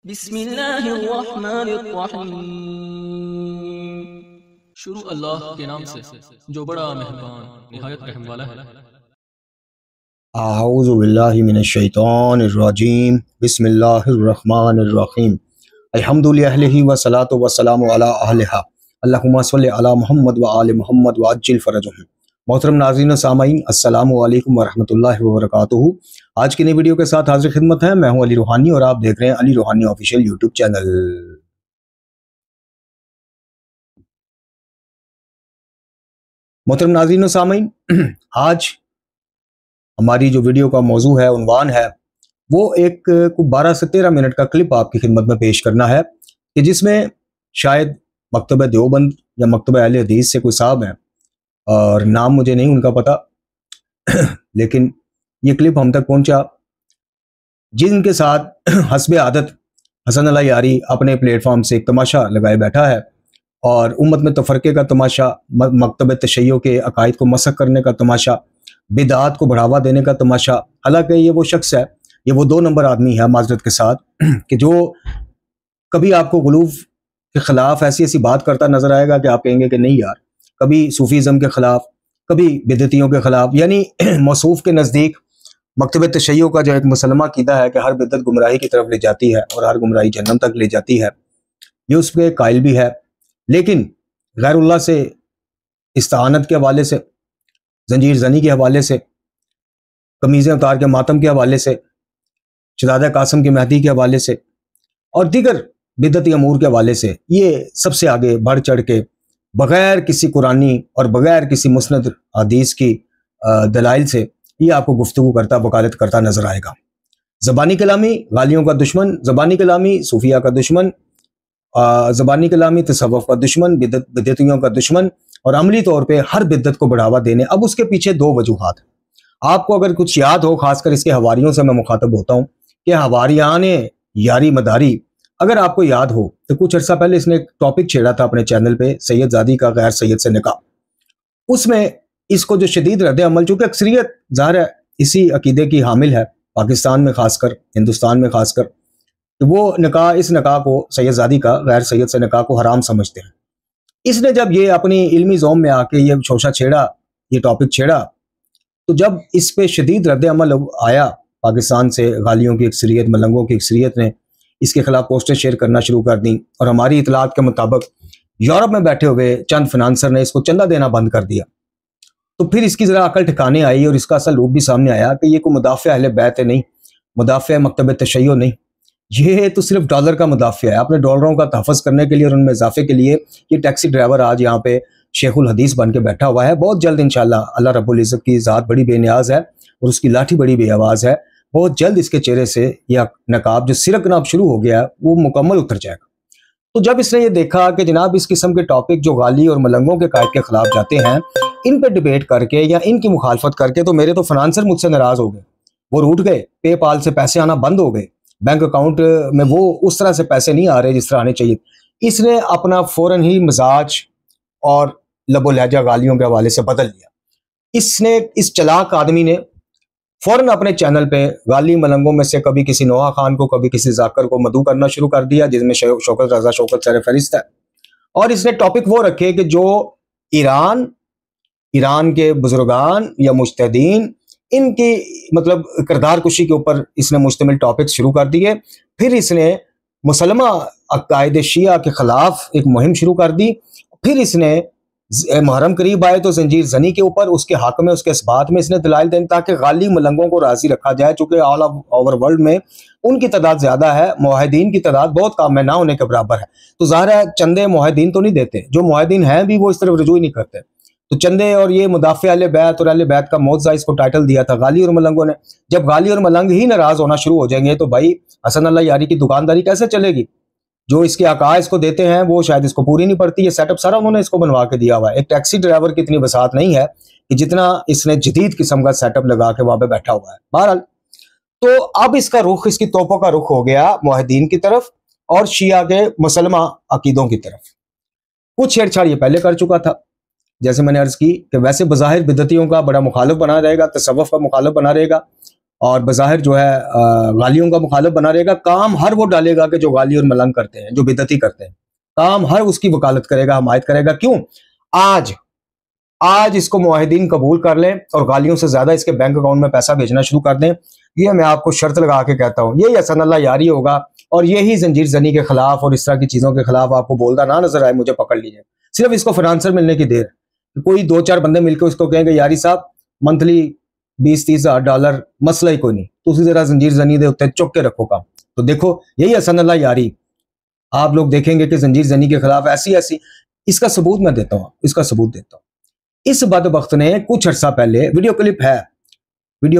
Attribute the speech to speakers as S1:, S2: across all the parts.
S1: بسم اللہ الرحمن الرحیم۔ شروع اللہ کے نام سے جو بڑا مہربان نہایت رحم والا ہے۔
S2: اعوذ باللہ من الشیطان الرجیم، بسم اللہ الرحمن الرحیم۔ الحمد للہ والصلاۃ والسلام علی اہلہا، اللہم صلی علی محمد وآل محمد وعجل فرجہم۔ محترم ناظرین و سامعین، السلام علیکم ورحمۃ اللہ وبرکاتہ۔ آج کی نئی ویڈیو کے ساتھ حاضر خدمت ہے، میں ہوں علی روحانی اور آپ دیکھ رہے ہیں علی روحانی آفیشیل یوٹیوب چینل۔ محترم ناظرین و سامعین، آج ہماری جو ویڈیو کا موضوع ہے، عنوان ہے، وہ ایک 12 سے 13 منٹ کا کلپ آپ کی خدمت میں پیش کرنا ہے کہ جس میں شاید مکتبہ دیوبند یا مکتبہ اہل حدیث سے کوئی صاحب ہیں، اور نام مجھے نہیں ان کا پتہ، لیکن یہ کلپ ہم تک پہنچا جن کے ساتھ حسب عادت حسن اللہ یاری اپنے پلیٹ فارم سے ایک تماشا لگائے بیٹھا ہے، اور امت میں تفرقے کا تماشا، مکتب تشیع کے عقائد کو مسخ کرنے کا تماشا، بدعات کو بڑھاوا دینے کا تماشا۔ حالانکہ یہ وہ شخص ہے، یہ وہ 2 نمبر آدمی ہے معذرت کے ساتھ، کہ جو کبھی آپ کو غلو کے خلاف ایسی ایسی بات کرتا نظر آئے گا کہ آپ کہیں گے کہ نہیں یار، کبھی صوفیزم کے خلاف، کبھی بدعتیوں کے خلاف، یعنی موصوف کے نزدیک مکتب تشیع کا جو ایک مسلمہ عقیدہ ہے کہ ہر بدعت گمراہی کی طرف لے جاتی ہے اور ہر گمراہی جہنم تک لے جاتی ہے، یہ اس کے قائل بھی ہے، لیکن غیر اللہ سے استعانت کے حوالے سے، زنجیر زنی کے حوالے سے، قمیضیں اتار کے ماتم کے حوالے سے، شہزادہ قاسم کی مہدی کے حوالے سے اور دیگر بدعتی امور کے حوالے سے یہ سب سے آگے بڑھ چڑھ کے بغیر کسی قرآنی اور بغیر کسی مسند حدیث کی دلائل سے یہ آپ کو گفتگو کرتا، وکالت کرتا نظر آئے گا۔ زبانی کلامی غالیوں کا دشمن، زبانی کلامی صوفیہ کا دشمن، زبانی کلامی تصوف کا دشمن، بدعتیوں کا دشمن، اور عملی طور پہ ہر بدعت کو بڑھاوا دینے۔ اب اس کے پیچھے 2 وجوہات ہیں۔ آپ کو اگر کچھ یاد ہو، خاص کر اس کے حواریوں سے میں مخاطب ہوتا ہوں کہ حواریان یاری مداری، اگر آپ کو یاد ہو تو کچھ عرصہ پہلے اس نے ایک ٹاپک چھیڑا تھا اپنے چینل پہ، سید زادی کا غیر سید سے نکاح۔ اس میں اس کو جو شدید رد عمل، چونکہ اکثریت ظاہر ہے اسی عقیدے کی حامل ہے پاکستان میں خاص کر، ہندوستان میں خاص کر، کہ وہ نکاح، اس نکاح کو، سید زادی کا غیر سید سے نکاح کو حرام سمجھتے ہیں۔ اس نے جب یہ اپنی علمی زوم میں آ کے یہ شوشہ چھیڑا، یہ ٹاپک چھیڑا، تو جب اس پہ شدید رد عمل آیا پاکستان سے، غالیوں کی اکثریت، ملنگوں کی اکثریت نے اس کے خلاف پوسٹر شیئر کرنا شروع کر دیں، اور ہماری اطلاعات کے مطابق یورپ میں بیٹھے ہوئے چند فنانسر نے اس کو چندہ دینا بند کر دیا۔ تو پھر اس کی ذرا عقل ٹھکانے آئی اور اس کا اصل روپ بھی سامنے آیا کہ یہ کوئی مدافع اہل بیت نہیں، مدافع مکتب تشیع نہیں، یہ تو صرف ڈالر کا مدافع ہے۔ اپنے ڈالروں کا تحفظ کرنے کے لیے اور ان میں اضافے کے لیے یہ ٹیکسی ڈرائیور آج یہاں پہ شیخ الحدیث بن کے بیٹھا ہوا ہے۔ بہت جلد انشاءاللہ، اللہ رب العزت کی ذات بڑی بے نیاز ہے اور اس کی لاٹھی بڑی بے آواز ہے، بہت جلد اس کے چہرے سے یہ نقاب جو سرک ناب شروع ہو گیا ہے وہ مکمل اتر جائے گا۔ تو جب اس نے یہ دیکھا کہ جناب اس قسم کے ٹاپک جو غالی اور ملنگوں کے قائد کے خلاف جاتے ہیں، ان پہ ڈیبیٹ کر کے یا ان کی مخالفت کر کے، تو میرے تو فنانسر مجھ سے ناراض ہو گئے، وہ روٹ گئے، پے پال سے پیسے آنا بند ہو گئے، بینک اکاؤنٹ میں وہ اس طرح سے پیسے نہیں آ رہے جس طرح آنے چاہیے۔ اس نے اپنا فوراً ہی مزاج اور لب و لہجہ غالیوں کے حوالے سے بدل دیا۔ اس چلاک آدمی نے فوراً اپنے چینل پہ غالی ملنگوں میں سے کبھی کسی نوحہ خان کو، کبھی کسی ذاکر کو مدعو کرنا شروع کر دیا، جس میں شوکت رضا شوکت سر فہرست ہے، اور اس نے ٹاپک وہ رکھے کہ جو ایران کے بزرگان یا مجتہدین، ان کی مطلب کردار کشی کے اوپر اس نے مشتمل ٹاپک شروع کر دیے۔ پھر اس نے مسلمہ عقائد شیعہ کے خلاف ایک مہم شروع کر دی۔ پھر اس نے محرم قریب آئے تو زنجیر زنی کے اوپر، اس کے حق میں، اس کے اثبات میں اس نے دلائل دیں تاکہ غالی ملنگوں کو راضی رکھا جائے، چونکہ آل اوور ورلڈ میں ان کی تعداد زیادہ ہے، موحدین کی تعداد بہت کم ہے، نہ ہونے کے برابر ہے۔ تو ظاہر ہے چندے موحدین تو نہیں دیتے، جو موحدین ہیں بھی وہ اس طرف رجوع نہیں کرتے، تو چندے اور یہ مدافع اہل بیت اور اہل بیت کا موضع اس کو ٹائٹل دیا تھا غالی اور ملنگوں نے۔ جب غالی اور ملنگ ہی ناراض ہونا شروع ہو جائیں گے تو بھائی حسن اللہ یاری کی دکانداری کیسے چلے گی؟ جو اس کے عقائد اس کو دیتے ہیں وہ شاید اس کو پوری نہیں پڑتی۔ یہ سیٹ اپ سارا انہوں نے اس کو بنوا کے دیا ہوا ہے۔ ایک ٹیکسی ڈرائیور کی اتنی بساط نہیں ہے کہ جتنا اس نے جدید قسم کا سیٹ اپ لگا کے وہاں پہ بیٹھا ہوا ہے۔ بہرحال تو اب اس کا رخ، اس کی توپوں کا رخ ہو گیا موحدین کی طرف اور شیعہ کے مسلمہ عقیدوں کی طرف۔ کچھ چھیڑ چھاڑ یہ پہلے کر چکا تھا، جیسے میں نے عرض کی کہ ویسے بظاہر بدعتیوں کا بڑا مخالف بنا رہے گا، تصوف کا مخالف بنا رہے گا، اور بظاہر جو ہے غالیوں کا مخالف بنا رہے گا. کام ہر وہ ڈالے گا کہ جو غالی اور ملنگ کرتے ہیں, جو بدعتی کرتے ہیں, کام ہر اس کی وکالت کرے گا, حمایت کرے گا. کیوں؟ آج اس کو معاہدین قبول کر لیں اور غالیوں سے زیادہ اس کے بینک اکاؤنٹ میں پیسہ بھیجنا شروع کر دیں. یہ میں آپ کو شرط لگا کے کہتا ہوں, یہی حسن اللہ یاری ہوگا, اور یہی زنجیر زنی کے خلاف اور اس طرح کی چیزوں کے خلاف آپ کو بولتا نہ نظر آئے, مجھے پکڑ لیجئے. صرف اس کو فنانسر ملنے کی دیر, کوئی 2-4 بندے مل کے اس کو کہیں گے یاری صاحب منتھلی 20-30 ہزار ڈالر, مسئلہ ہی کوئی نہیں, تو اسی ذرا زنجیر زنی دے اتنے چک کے رکھو کام. تو دیکھو یہی حسن اللہ یاری, آپ لوگ دیکھیں گے کہ زنجیر زنی کے خلاف ایسی اس کا ثبوت میں دیتا ہوں, اس کا ثبوت دیتا ہوں. اس بدبخت نے کچھ عرصہ پہلے, ویڈیو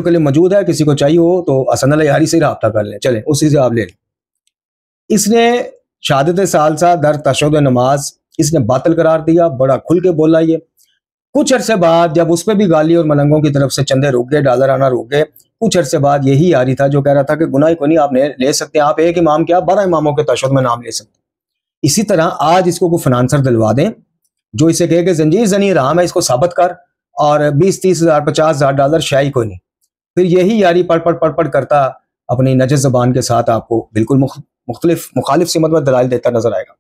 S2: کلپ موجود ہے, کسی کو چاہیے ہو تو حسن اللہ یاری سے رابطہ کر لیں, چلیں اسی سے آپ لے لیں. اس نے شہادت ثالثہ در تشہد نماز اس نے باطل قرار دیا, بڑا کھل کے بولا. یہ کچھ عرصے بعد جب اس پہ بھی گالی اور ملنگوں کی طرف سے چندے رک گئے, ڈالر آنا رک گئے, کچھ عرصے بعد یہی یاری تھا جو کہہ رہا تھا کہ گناہ کو نہیں آپ لے سکتے, آپ ایک امام کیا 12 اماموں کے تشہد میں نام لے سکتے. اسی طرح آج اس کو کوئی فنانسر دلوا دیں جو اسے کہے کہ زنجیر زنی رام ہے, اس کو ثابت کر, اور 20-30 ہزار 50 ہزار ڈالر شاہی کوئی نہیں. پھر یہی یاری پڑھ کرتا اپنی نجس زبان کے ساتھ آپ کو بالکل مخالف سمت میں دلائل دیتا نظر آئے گا.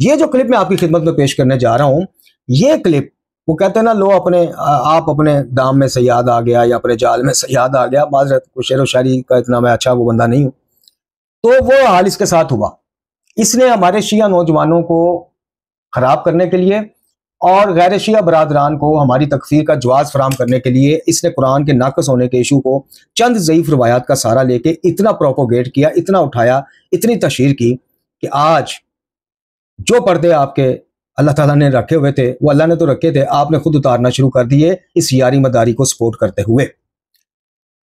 S2: یہ جو کلپ میں آپ کی خدمت میں پیش کرنے جا رہا ہوں, یہ کلپ وہ کہتے ہیں نا لو آپ اپنے دام میں سیاد آ گیا یا اپنے جال میں سیاد آ گیا, معذرت شعر و شاعری کا اتنا میں اچھا وہ بندہ نہیں ہوں. تو وہ حال اس کے ساتھ ہوا. اس نے ہمارے شیعہ نوجوانوں کو خراب کرنے کے لیے اور غیر شیعہ برادران کو ہماری تکفیر کا جواز فراہم کرنے کے لیے اس نے قرآن کے ناقص ہونے کے ایشو کو چند ضعیف روایات کا سہارا لے کے اتنا پروپوگیٹ کیا, اتنا اٹھایا, اتنی تشہیر کی کہ آج جو پردے آپ کے اللہ تعالیٰ نے رکھے ہوئے تھے وہ اللہ نے تو رکھے تھے, آپ نے خود اتارنا شروع کر دیے اس یاری مداری کو سپورٹ کرتے ہوئے.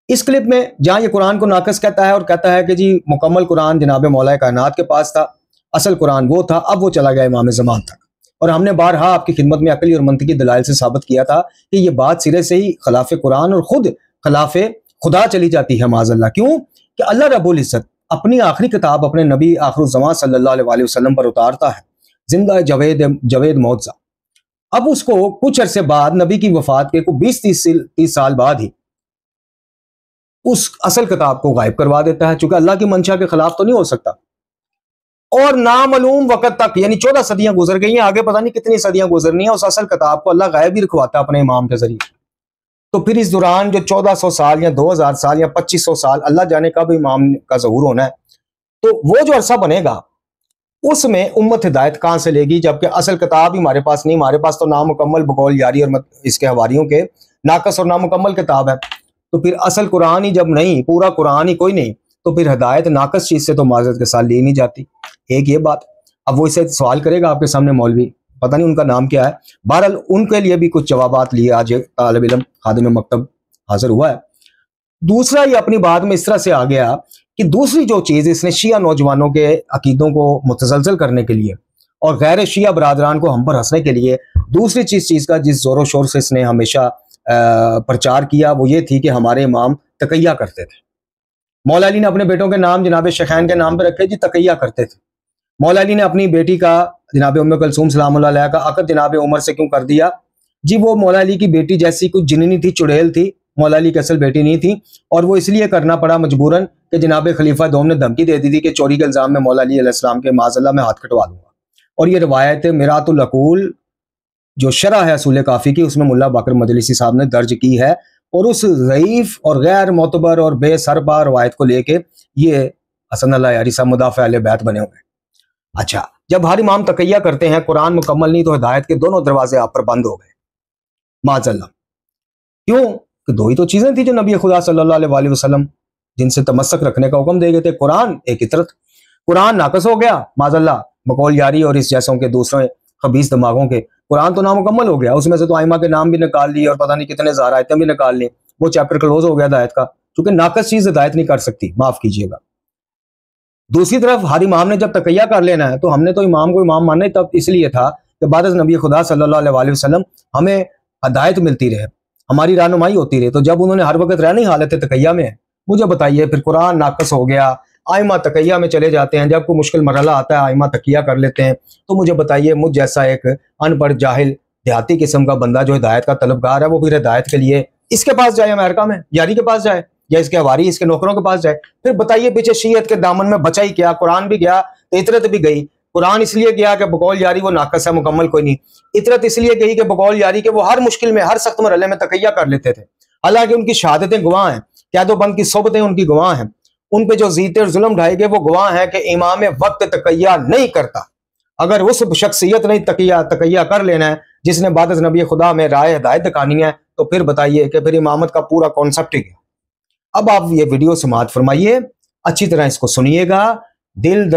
S2: اس کلپ میں جہاں یہ قرآن کو ناقص کہتا ہے اور کہتا ہے کہ جی مکمل قرآن جناب مولا کائنات کے پاس تھا, اصل قرآن وہ تھا, اب وہ چلا گیا امام زمان تک. اور ہم نے بارہا آپ کی خدمت میں عقلی اور منطقی دلائل سے ثابت کیا تھا کہ یہ بات سرے سے ہی خلاف قرآن اور خود خلاف خدا چلی جاتی ہے معاذ اللہ. کیوں کہ اللہ رب العزت اپنی آخری کتاب اپنے نبی آخر الزمان صلی اللہ علیہ وسلم پر اتارتا ہے, زندہ جوید معجزہ. اب اس کو کچھ عرصے بعد نبی کی وفات کے 20-30 سال بعد ہی اس اصل کتاب کو غائب کروا دیتا ہے, چونکہ اللہ کی منشا کے خلاف تو نہیں ہو سکتا. اور نامعلوم وقت تک, یعنی 14 صدیاں گزر گئی ہیں, آگے پتہ نہیں کتنی صدیاں گزرنی ہیں, اس اصل کتاب کو اللہ غائب ہی رکھواتا ہے اپنے امام کے ذریعے. تو پھر اس دوران جو 1400 سال یا 2000 سال یا 2500 سال, اللہ جانے کب امام کا ظہور ہونا ہے, تو وہ جو عرصہ بنے گا اس میں امت ہدایت کہاں سے لے گی, جبکہ اصل کتاب ہی ہمارے پاس نہیں. ہمارے پاس تو نامکمل بقول یاری اور اس کے حواریوں کے ناقص اور نامکمل کتاب ہے. تو پھر اصل قرآن ہی جب نہیں, پورا قرآن ہی کوئی نہیں, تو پھر ہدایت ناقص چیز سے تو معذرت کے ساتھ لی نہیں جاتی. ایک یہ بات. اب وہ اسے سوال کرے گا آپ کے سامنے مولوی, پتہ نہیں ان کا نام کیا ہے, بہرحال ان کے لیے بھی کچھ جوابات لیے آج طالب علم خادم مکتب حاضر ہوا ہے. دوسرا یہ اپنی بات میں اس طرح سے آ گیا کہ دوسری جو چیز اس نے شیعہ نوجوانوں کے عقیدوں کو متزلزل کرنے کے لیے اور غیر شیعہ برادران کو ہم پر ہنسنے کے لیے دوسری چیز کا جس زور و شور سے اس نے ہمیشہ پرچار کیا, وہ یہ تھی کہ ہمارے امام تقیہ کرتے تھے. مولا علی نے اپنے بیٹوں کے نام جناب شیخین کے نام پہ رکھے, جی تقیہ کرتے تھے. مولا علی نے اپنی بیٹی کا جناب ام کلثوم سلام اللہ علیہ کا عقد جناب عمر سے کیوں کر دیا, جی وہ مولا علی کی بیٹی جیسی کچھ جننی تھی, چڑیل تھی, مولا علی کی اصل بیٹی نہیں تھی, اور وہ اس لیے کرنا پڑا مجبوراً کہ جناب خلیفہ دوم نے دھمکی دے دی تھی کہ چوری کے الزام میں مولا علی علیہ السلام کے معاذ اللہ میں ہاتھ کٹوا دوں گا. اور یہ روایت میرات العقول جو شرح ہے اصول کافی کی, اس میں ملا باقر مجلسی صاحب نے درج کی ہے, اور اس ضعیف اور غیر معتبر اور بے سرپا روایت کو لے کے یہ حسن اللہ یاری صاحب مدافع اہل بیت بنے ہوئے. اچھا, جب ہر امام تقیہ کرتے ہیں, قرآن مکمل نہیں, تو ہدایت کے دونوں دروازے آپ پر بند ہو گئے معاذ اللہ. کیوں کہ دو ہی تو چیزیں تھیں جو نبی خدا صلی اللہ علیہ وسلم جن سے تمسک رکھنے کا حکم دے گئے تھے, قرآن ایک اطرت. قرآن ناقص ہو گیا معاذ اللہ بقول یاری اور اس جیسوں کے دوسرے خبیث دماغوں کے. قرآن تو نامکمل ہو گیا, اس میں سے تو ائمہ کے نام بھی نکال لیے اور پتہ نہیں کتنے ہزار آیتیں بھی نکال لی, وہ چیپٹر کلوز ہو گیا ہدایت کا, کیونکہ ناقص چیز ہدایت نہیں کر سکتی, معاف کیجیے گا. دوسری طرف ہر امام نے جب تقیہ کر لینا ہے, تو ہم نے تو امام کو امام ماننا ہی تب اس لیے تھا کہ بعد از نبی خدا صلی اللہ علیہ وسلم ہمیں ہدایت ملتی رہے, ہماری رہنمائی ہوتی رہے. تو جب انہوں نے ہر وقت رہنا ہی حالت تقیہ میں ہے, مجھے بتائیے پھر قرآن ناقص ہو گیا, آئمہ تقیہ میں چلے جاتے ہیں, جب کوئی مشکل مرحلہ آتا ہے آئمہ تقیہ کر لیتے ہیں, تو مجھے بتائیے مجھ جیسا ایک ان پڑھ جاہل دیہاتی قسم کا بندہ جو ہدایت کا طلبگار ہے, وہ پھر ہدایت کے لیے اس کے پاس جائے, امریکہ میں یاری کے پاس جائے, یا اس کے ہماری اس کے نوکروں کے پاس جائے؟ پھر بتائیے پیچھے شیعت کے دامن میں بچا ہی کیا؟ قرآن بھی گیا تو اطرت بھی گئی. قرآن اس لیے گیا کہ بقول یاری وہ ناقص ہے، مکمل کوئی نہیں. اطرت اس لیے گئی کہ بقول یاری کہ وہ ہر مشکل میں، ہر سخت مرحلے میں تقیہ کر لیتے تھے. حالانکہ ان کی شہادتیں گواہ ہیں، قید و بند کی صحبتیں ان کی گواہ ہیں، ان پہ جو زیتے اور ظلم ڈھائے گئے وہ گواہ ہیں کہ امام وقت تقیہ نہیں کرتا. اگر اس شخصیت نے تقیہ کر لینا ہے جس نے بعد از نبی خدا میں رائے ہدایت دکھانی ہے، تو پھر بتائیے کہ پھر امامت کا پورا کانسیپٹ ہی گیا. اب آپ یہ ویڈیو سماعت فرمائیے، اچھی طرح اس کو سنیے گا. دل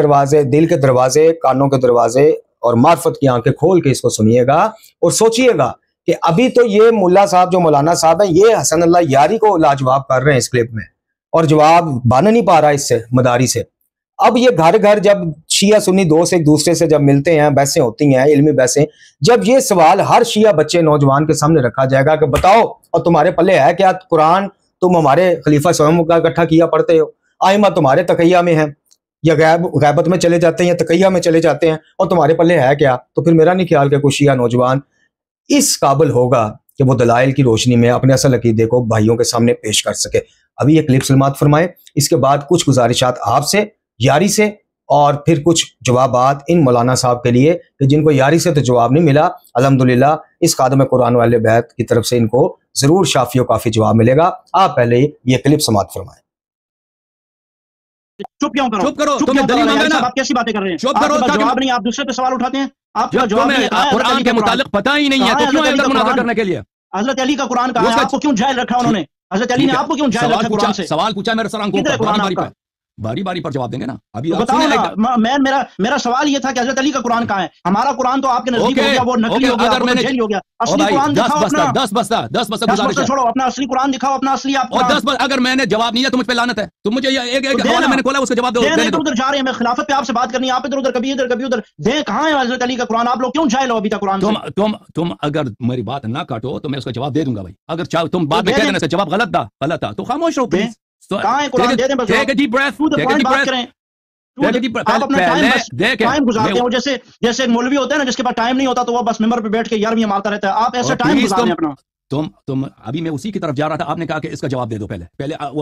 S2: کے دروازے، کانوں کے دروازے اور معرفت کی آنکھیں کھول کے اس کو سنیے گا اور سوچئے گا کہ ابھی تو یہ ملا صاحب، جو مولانا صاحب ہیں، یہ حسن اللہ یاری کو لاجواب کر رہے ہیں اس کلپ میں، اور جواب بن نہیں پا رہا اس سے مداری سے. اب یہ گھر گھر جب شیعہ سنی دوست ایک دوسرے سے جب ملتے ہیں، بحثیں ہوتی ہیں، علمی بحثیں، جب یہ سوال ہر شیعہ بچے نوجوان کے سامنے رکھا جائے گا کہ بتاؤ اور تمہارے پلے ہے کیا قرآن؟ تم ہمارے خلیفہ سویم کا اکٹھا کیا پڑھتے ہو، آئمہ تمہارے تقیہ میں ہیں یا غیبت میں چلے جاتے ہیں یا تقیہ میں چلے جاتے ہیں، اور تمہارے پلے ہے کیا؟ تو پھر میرا نہیں خیال کہ کوئی شیعہ نوجوان اس قابل ہوگا کہ وہ دلائل کی روشنی میں اپنے اصل عقیدے کو بھائیوں کے سامنے پیش کر سکے. ابھی یہ کلپ سماعت فرمائے، اس کے بعد کچھ گزارشات آپ سے، یاری سے، اور پھر کچھ جوابات ان مولانا صاحب کے لیے کہ جن کو یاری سے تو جواب نہیں ملا. الحمدللہ اس خادم قرآن والے بیت کی طرف سے ان کو ضرور شافی و کافی جواب ملے گا. آپ پہلے یہ کلپ سماعت فرمائیں.
S3: چپ کیوں کرو؟
S1: چپ کرو، تمہیں دلیل مانگا نا.
S3: آپ کیسی باتیں کر رہے ہیں؟
S1: چپ کرو،
S3: جواب نہیں، آپ دوسرے پہ سوال اٹھاتے ہیں. آپ کا جواب
S1: تمہیں قرآن کے متعلق پتہ ہی نہیں ہے تو کیوں ادھر مناظرہ کرنے کے لیے؟
S3: حضرت علی کا قرآن کہاں ہے؟ آپ کو کیوں جاہل رکھا انہوں نے؟ حضرت علی نے آپ کو کیوں جاہل رکھا قرآن سے؟
S1: سوال پوچھا میرے سر آنکھوں باری باری پر جواب دیں گے نا. ابھی
S3: میرا سوال یہ تھا کہ حضرت علی کا قرآن کہاں ہے؟ ہمارا قرآن تو آپ کے نزدیک ہو گیا، وہ نقلی ہو گیا، وہ جعلی ہو گیا. اصلی قرآن دکھاؤ اپنا.
S1: 10 بستہ
S3: چھوڑو، اپنا اصلی قرآن دکھاؤ، اپنا اصلی آپ
S1: اور 10 اگر میں نے جواب نہیں دیا تو مجھ پہ لعنت ہے. تم مجھے ایک حوالہ میں نے کھولا، اس کا جواب دو.
S3: ادھر جا رہے ہیں، میں خلافت پہ آپ سے بات کرنی ہے، آپ ادھر ادھر کبھی ادھر دیں. کہاں ہے حضرت علی کا قرآن؟ آپ لوگ کیوں جاہل ہو ابھی تک قرآن سے؟
S1: تم اگر میری بات نہ کاٹو تو میں اس کا جواب دے دوں گا بھائی. اگر چاہو تم بعد میں کہہ دینا جواب غلط تھا تو خاموش رہو پلیز.
S3: کہاں ہے قرآن؟ دے دیں بس.
S1: ٹیک اے ڈیپ بریتھ.
S3: آپ اپنا ٹائم گزارتے ہیں، جیسے مولوی ہوتا ہے نا جس کے پاس ٹائم نہیں ہوتا تو وہ بس ممبر پہ بیٹھ کے یارویں مارتا رہتا ہے. آپ ایسا ٹائم گزارتے ہیں اپنا.
S1: تم ابھی میں اسی کی طرف جا رہا تھا. آپ نے کہا کہ اس کا جواب دے دو. پہلے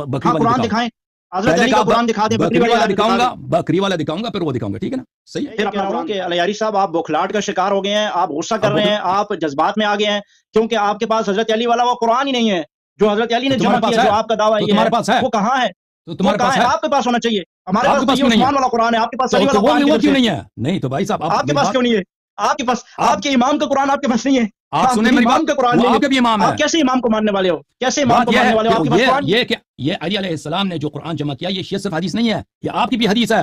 S1: بکری
S3: قرآن دکھائیں. حضرت علی کا قرآن دکھا دیں.
S1: بکری والا دکھاؤں گا پھر وہ دکھاؤں گا. ٹھیک ہے نا؟ صحیح ہے.
S3: پھر اپنا قرآن کہ علیاری صاحب آپ بوکھلاہٹ کا شکار ہو گئے ہیں، آپ غصہ کر رہے ہیں، آپ جذبات میں آ گئے ہیں، کیونکہ آپ کے پاس حضرت علی والا وہ قرآن ہی نہیں ہے جو حضرت علی نے جمع کیا. جو آپ کا دعویٰ یہ ہے وہ کہاں ہے؟
S1: تمہارے پاس ہے؟
S3: آپ کے پاس ہونا چاہیے. ہمارے پاس عثمان والا قرآن ہے، آپ کے پاس علی والا قرآن
S1: کیوں نہیں ہے؟ نہیں تو بھائی صاحب
S3: آپ کے پاس کیوں نہیں ہے؟ آپ کے پاس آپ کے امام کا قرآن آپ کے پاس نہیں ہے.
S1: آپ سنیں میری بات.
S3: کا قرآن نہیں
S1: آپ کے بھی امام ہے.
S3: آپ کیسے امام کو ماننے والے ہو؟ کیسے امام کو ماننے والے ہو؟ آپ کے پاس قرآن
S1: یہ علی علیہ السلام نے جو قرآن جمع کیا یہ شیعہ صرف حدیث نہیں ہے، یہ آپ کی بھی حدیث ہے،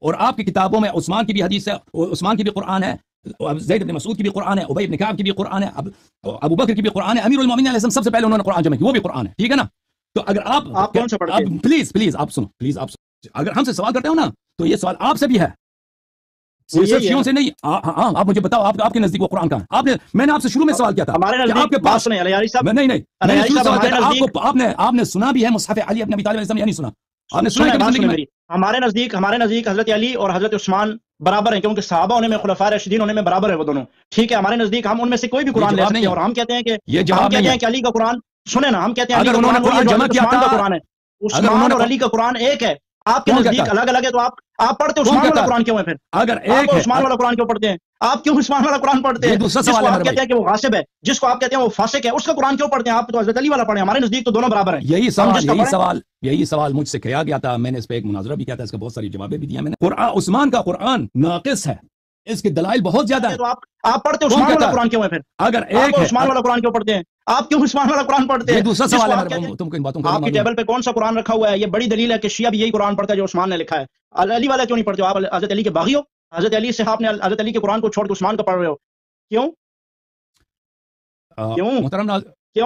S1: اور آپ کی کتابوں میں عثمان کی بھی حدیث ہے، عثمان کی بھی قرآن ہے، زید بن مسعود کی بھی قرآن ہے، ابی بن کعب کی بھی قرآن ہے، ابو بکر کی بھی قرآن ہے، امیر المومنین علیہ السلام سب سے پہلے انہوں نے قرآن جمع کیا، وہ بھی قرآن ہے. ٹھیک ہے نا؟ تو اگر آپ
S3: کون سا پڑھتے ہیں؟
S1: پلیز آپ سنو. اگر ہم سے سوال کرتے ہو نا تو یہ سوال آپ سے بھی ہے، صرف شیعوں سے نہیں. ہاں آپ مجھے بتاؤ آپ کے نزدیک وہ قرآن کہاں ہے؟ میں نے آپ سے شروع میں سوال کیا تھا.
S3: ہمارے نزدیک
S1: آپ کے پاس
S3: نہیں علیاری صاحب.
S1: نہیں آپ نے سنا بھی ہے مصحف علی ابن ابی طالب علیہ السلام یا نہیں سنا؟ آپ نے سنا؟
S3: ہمارے نزدیک حضرت علی اور حضرت عثمان برابر ہیں، کیونکہ صحابہ ہونے میں، خلفاء راشدین ہونے میں برابر ہے وہ دونوں. ٹھیک ہے، ہمارے نزدیک ہم ان میں سے کوئی بھی قرآن لے سکتے ہیں، اور ہم کہتے ہیں کہ علی کا قرآن سنیں نا. ہم کہتے ہیں
S1: اگر انہوں نے قرآن جمع کیا تھا،
S3: قرآن ہے عثمان اور علی کا قرآن ایک ہے. آپ کے نزدیک الگ الگ ہے، تو آپ پڑھتے عثمان والا قرآن کیوں ہے؟ پھر
S1: اگر ایک
S3: عثمان والا قرآن کیوں پڑھتے ہیں؟ آپ کیوں عثمان والا قرآن پڑھتے ہیں؟
S1: دوسرا
S3: جس کو
S1: سوال
S3: آپ کہتے ہیں کہ وہ غاصب ہے، جس کو آپ کہتے ہیں وہ فاسق ہے، اس کا قرآن کیوں پڑھتے ہیں؟ آپ تو حضرت علی والا پڑھیں. ہمارے نزدیک تو دونوں برابر ہیں.
S1: یہی سوال مجھ سے کیا گیا تھا. میں نے اس پہ ایک مناظرہ بھی کیا تھا، اس کا بہت ساری جوابیں بھی دیا میں نے. عثمان کا قرآن ناقص ہے، اس کے دلائل بہت زیادہ ہیں.
S3: تو آپ پڑھتے عثمان والا قرآن کیوں ہے؟ پھر
S1: اگر ایک
S3: عثمان والا قرآن کیوں پڑھتے ہیں؟ آپ کیوں عثمان والا قرآن پڑھتے ہیں؟
S1: دوسرا سوال ہے. تم کو ان باتوں کا
S3: آپ کی ٹیبل پہ کون سا قرآن رکھا ہوا ہے؟ یہ بڑی دلیل ہے کہ شیعہ بھی یہی قرآن پڑھتا ہے جو عثمان نے لکھا ہے. علی والا کیوں نہیں پڑھتے ہو؟ آپ حضرت علی کے باغی ہو. حضرت علی سے آپ نے حضرت علی کے قرآن کو چھوڑ کے عثمان کا پڑھ رہے ہو. کیوں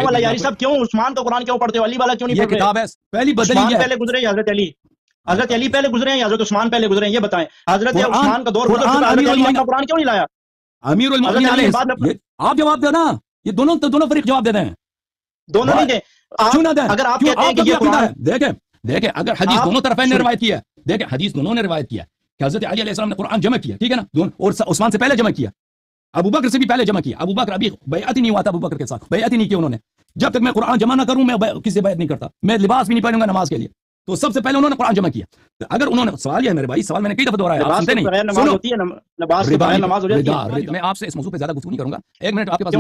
S3: علیاری صاحب کیوں عثمان کا قرآن کیوں پڑھتے ہو؟ علی والا کیوں نہیں پڑھتے؟
S1: کتاب ہے پہلی
S3: عثمان پہلے گزرے یا حضرت علی پہلے گزرے ہیں یا حضرت عثمان پہلے گزرے ہیں؟ یہ بتائیں. حضرت عثمان کا دور گزر چکا، حضرت علی کا قرآن کیوں نہیں لایا؟
S1: امیر المومنین علیہ آپ جواب دو نا. یہ دونوں فریق جواب دے رہے ہیں.
S3: دونوں نہیں دیں. اگر آپ کہتے ہیں کہ یہ قرآن
S1: دیکھیں اگر حدیث دونوں طرف نے روایت کیا ہے، دیکھیں حدیث دونوں نے روایت کیا کہ حضرت علی علیہ السلام نے قرآن جمع کیا. ٹھیک ہے نا؟ اور عثمان سے پہلے جمع کیا، ابو بکر سے بھی پہلے جمع کیا. ابو بکر ابھی بیعت ہی نہیں ہوا تھا ابو بکر کے ساتھ، بیعت ہی نہیں کی انہوں نے. جب تک میں قرآن جمع نہ کروں میں کسی سے بیعت نہیں کرتا. میں لباس بھی نہیں پہنوں گا نماز کے لیے. تو سب سے پہلے انہوں نے قرآن جمع کیا. اگر انہوں نے سوال یہ ہے میرے بھائی, سوال میں نے کئی دفعہ دہرایا, آپ سنتے نہیں. میں آپ سے اس موضوع پہ زیادہ گفتگو نہیں کروں گا. ایک منٹ آپ کے پاس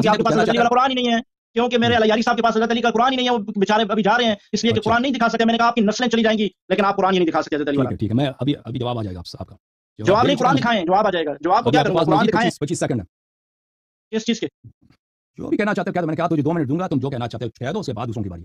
S3: قرآن ہی نہیں ہے, کیونکہ میرے علیاری صاحب کے پاس حضرت علی کا قرآن ہی نہیں ہے, وہ بیچارے ابھی جا رہے ہیں اس لیے کہ قرآن نہیں دکھا سکتے. میں نے کہا آپ کی نسلیں چلی جائیں گی لیکن آپ قرآن ہی نہیں دکھا سکتے حضرت علی والا.
S1: ٹھیک ہے, میں ابھی جواب آ جائے گا آپ کا.
S3: جواب نہیں, قرآن دکھائیں, جواب آ جائے گا. جواب کو کیا کروں, قرآن دکھائیں.
S1: 25 سیکنڈ
S3: کس چیز کے,
S1: جو بھی کہنا چاہتے ہو کہہ دو. میں نے کہا تجھے 2 منٹ دوں گا, تم جو کہنا چاہتے ہو کہہ دو, اس کے بعد دوسروں کی باری.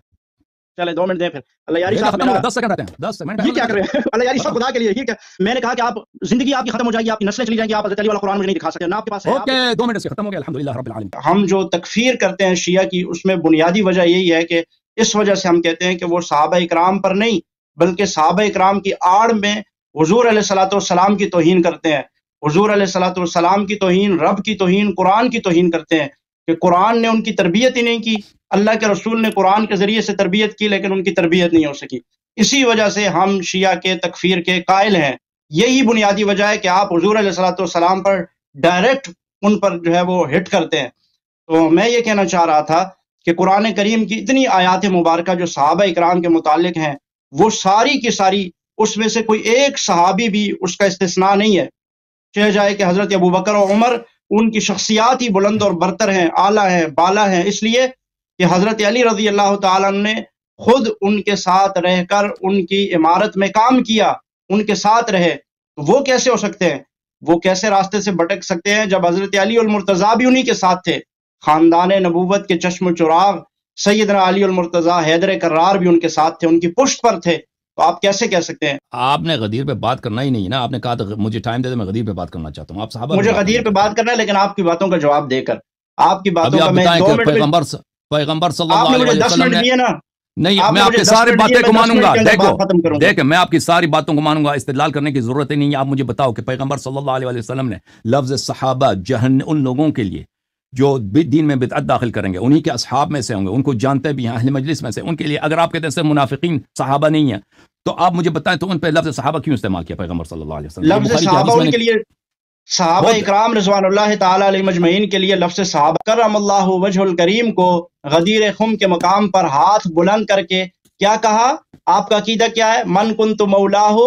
S3: چلے 2 منٹ دیں پھر. اللہ یاری صاحب
S1: 10 سیکنڈ رہتے ہیں, 10 منٹ.
S3: یہ کیا کر رہے ہیں اللہ یاری صاحب خدا کے لیے. یہ کیا, میں نے کہا کہ آپ زندگی آپ کی ختم ہو جائے گی, آپ کی نسلیں چلی جائیں گی, آپ حضرت علی والا قرآن مجھے نہیں دکھا سکتے, نہ آپ کے پاس ہے.
S1: اوکے 2 منٹ سے ختم ہو گیا, الحمدللہ رب العالمین.
S3: ہم جو تکفیر کرتے ہیں شیعہ کی, اس میں بنیادی وجہ یہی ہے کہ اس وجہ سے ہم کہتے ہیں کہ وہ صحابہ اکرام پر نہیں بلکہ صحابہ اکرام کی آڑ میں حضور علیہ الصلوۃ والسلام کی توہین کرتے ہیں. حضور علیہ الصلوۃ والسلام کی توہین, رب کی توہین, قرآن کی توہین کرتے ہیں کہ قرآن نے ان کی تربیت ہی نہیں کی. اللہ کے رسول نے قرآن کے ذریعے سے تربیت کی لیکن ان کی تربیت نہیں ہو سکی. اسی وجہ سے ہم شیعہ کے تکفیر کے قائل ہیں. یہی بنیادی وجہ ہے کہ آپ حضور علیہ الصلوۃ والسلام پر ڈائریکٹ ان پر جو ہے وہ ہٹ کرتے ہیں. تو میں یہ کہنا چاہ رہا تھا کہ قرآن کریم کی اتنی آیات مبارکہ جو صحابہ اکرام کے متعلق ہیں وہ ساری کی ساری, اس میں سے کوئی ایک صحابی بھی اس کا استثناء نہیں ہے. چاہ جائے کہ حضرت ابو بکر و عمر ان کی شخصیات ہی بلند اور برتر ہیں, اعلیٰ ہیں, بالا ہیں, اس لیے کہ حضرت علی رضی اللہ تعالیٰ عنہ نے خود ان کے ساتھ رہ کر ان کی عمارت میں کام کیا, ان کے ساتھ رہے. وہ کیسے ہو سکتے ہیں, وہ کیسے راستے سے بھٹک سکتے ہیں جب حضرت علی المرتضیٰ بھی انہی کے ساتھ تھے. خاندان نبوت کے چشم و چراغ سیدنا علی المرتضیٰ حیدر کرار بھی ان کے ساتھ تھے, ان کی پشت پر تھے. تو آپ کیسے کہہ سکتے ہیں؟
S1: آپ نے غدیر پہ بات کرنا ہی نہیں ہے نا, آپ نے کہا تھا مجھے ٹائم دے دے, میں غدیر پہ بات کرنا چاہتا ہوں. آپ صحابہ
S3: مجھے غدیر پہ بات کرنا ہے لیکن آپ کی باتوں کا جواب دے کر, آپ کی باتوں کا میں 2 منٹ
S1: پیغمبر صلی اللہ علیہ وسلم نے
S3: نا
S1: نہیں, میں آپ کی ساری باتیں کو مانوں گا. دیکھیں میں آپ کی ساری باتوں کو مانوں گا, استدلال کرنے کی ضرورت ہی نہیں ہے. آپ مجھے بتاؤ کہ پیغمبر صلی اللہ علیہ وسلم نے لفظ صحابہ ان لوگوں کے لیے جو دین میں بدعت داخل کریں گے, انہی کے اصحاب میں سے ہوں گے, ان کو جانتے بھی ہیں, اہل مجلس میں سے, ان کے لیے اگر آپ کہتے ہیں منافقین صحابہ نہیں ہیں تو آپ مجھے بتائیں تو ان پہ لفظ صحابہ کیوں استعمال کیا پیغمبر صلی اللہ علیہ وسلم؟
S3: لفظ صحابہ ان کے لیے, صحابہ اکرام رضوان اللہ تعالی علیہ مجمعین کے لیے لفظ صحابہ کرم اللہ وجہ الکریم کو غدیر خم کے مقام پر ہاتھ بلند کر کے کیا کہا؟ آپ کا عقیدہ کیا ہے؟ من کنت مولاہ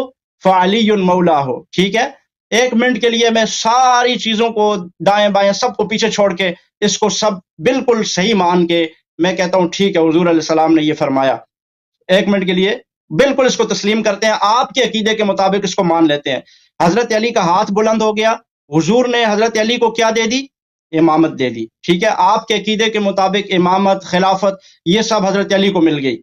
S3: فعلی مولاہ. ٹھیک ہے, 1 منٹ کے لیے میں ساری چیزوں کو دائیں بائیں سب کو پیچھے چھوڑ کے اس کو سب بالکل صحیح مان کے میں کہتا ہوں ٹھیک ہے حضور علیہ السلام نے یہ فرمایا. 1 منٹ کے لیے بالکل اس کو تسلیم کرتے ہیں, آپ کے عقیدے کے مطابق اس کو مان لیتے ہیں. حضرت علی کا ہاتھ بلند ہو گیا, حضور نے حضرت علی کو کیا دے دی؟ امامت دے دی. ٹھیک ہے, آپ کے عقیدے کے مطابق امامت, خلافت, یہ سب حضرت علی کو مل گئی.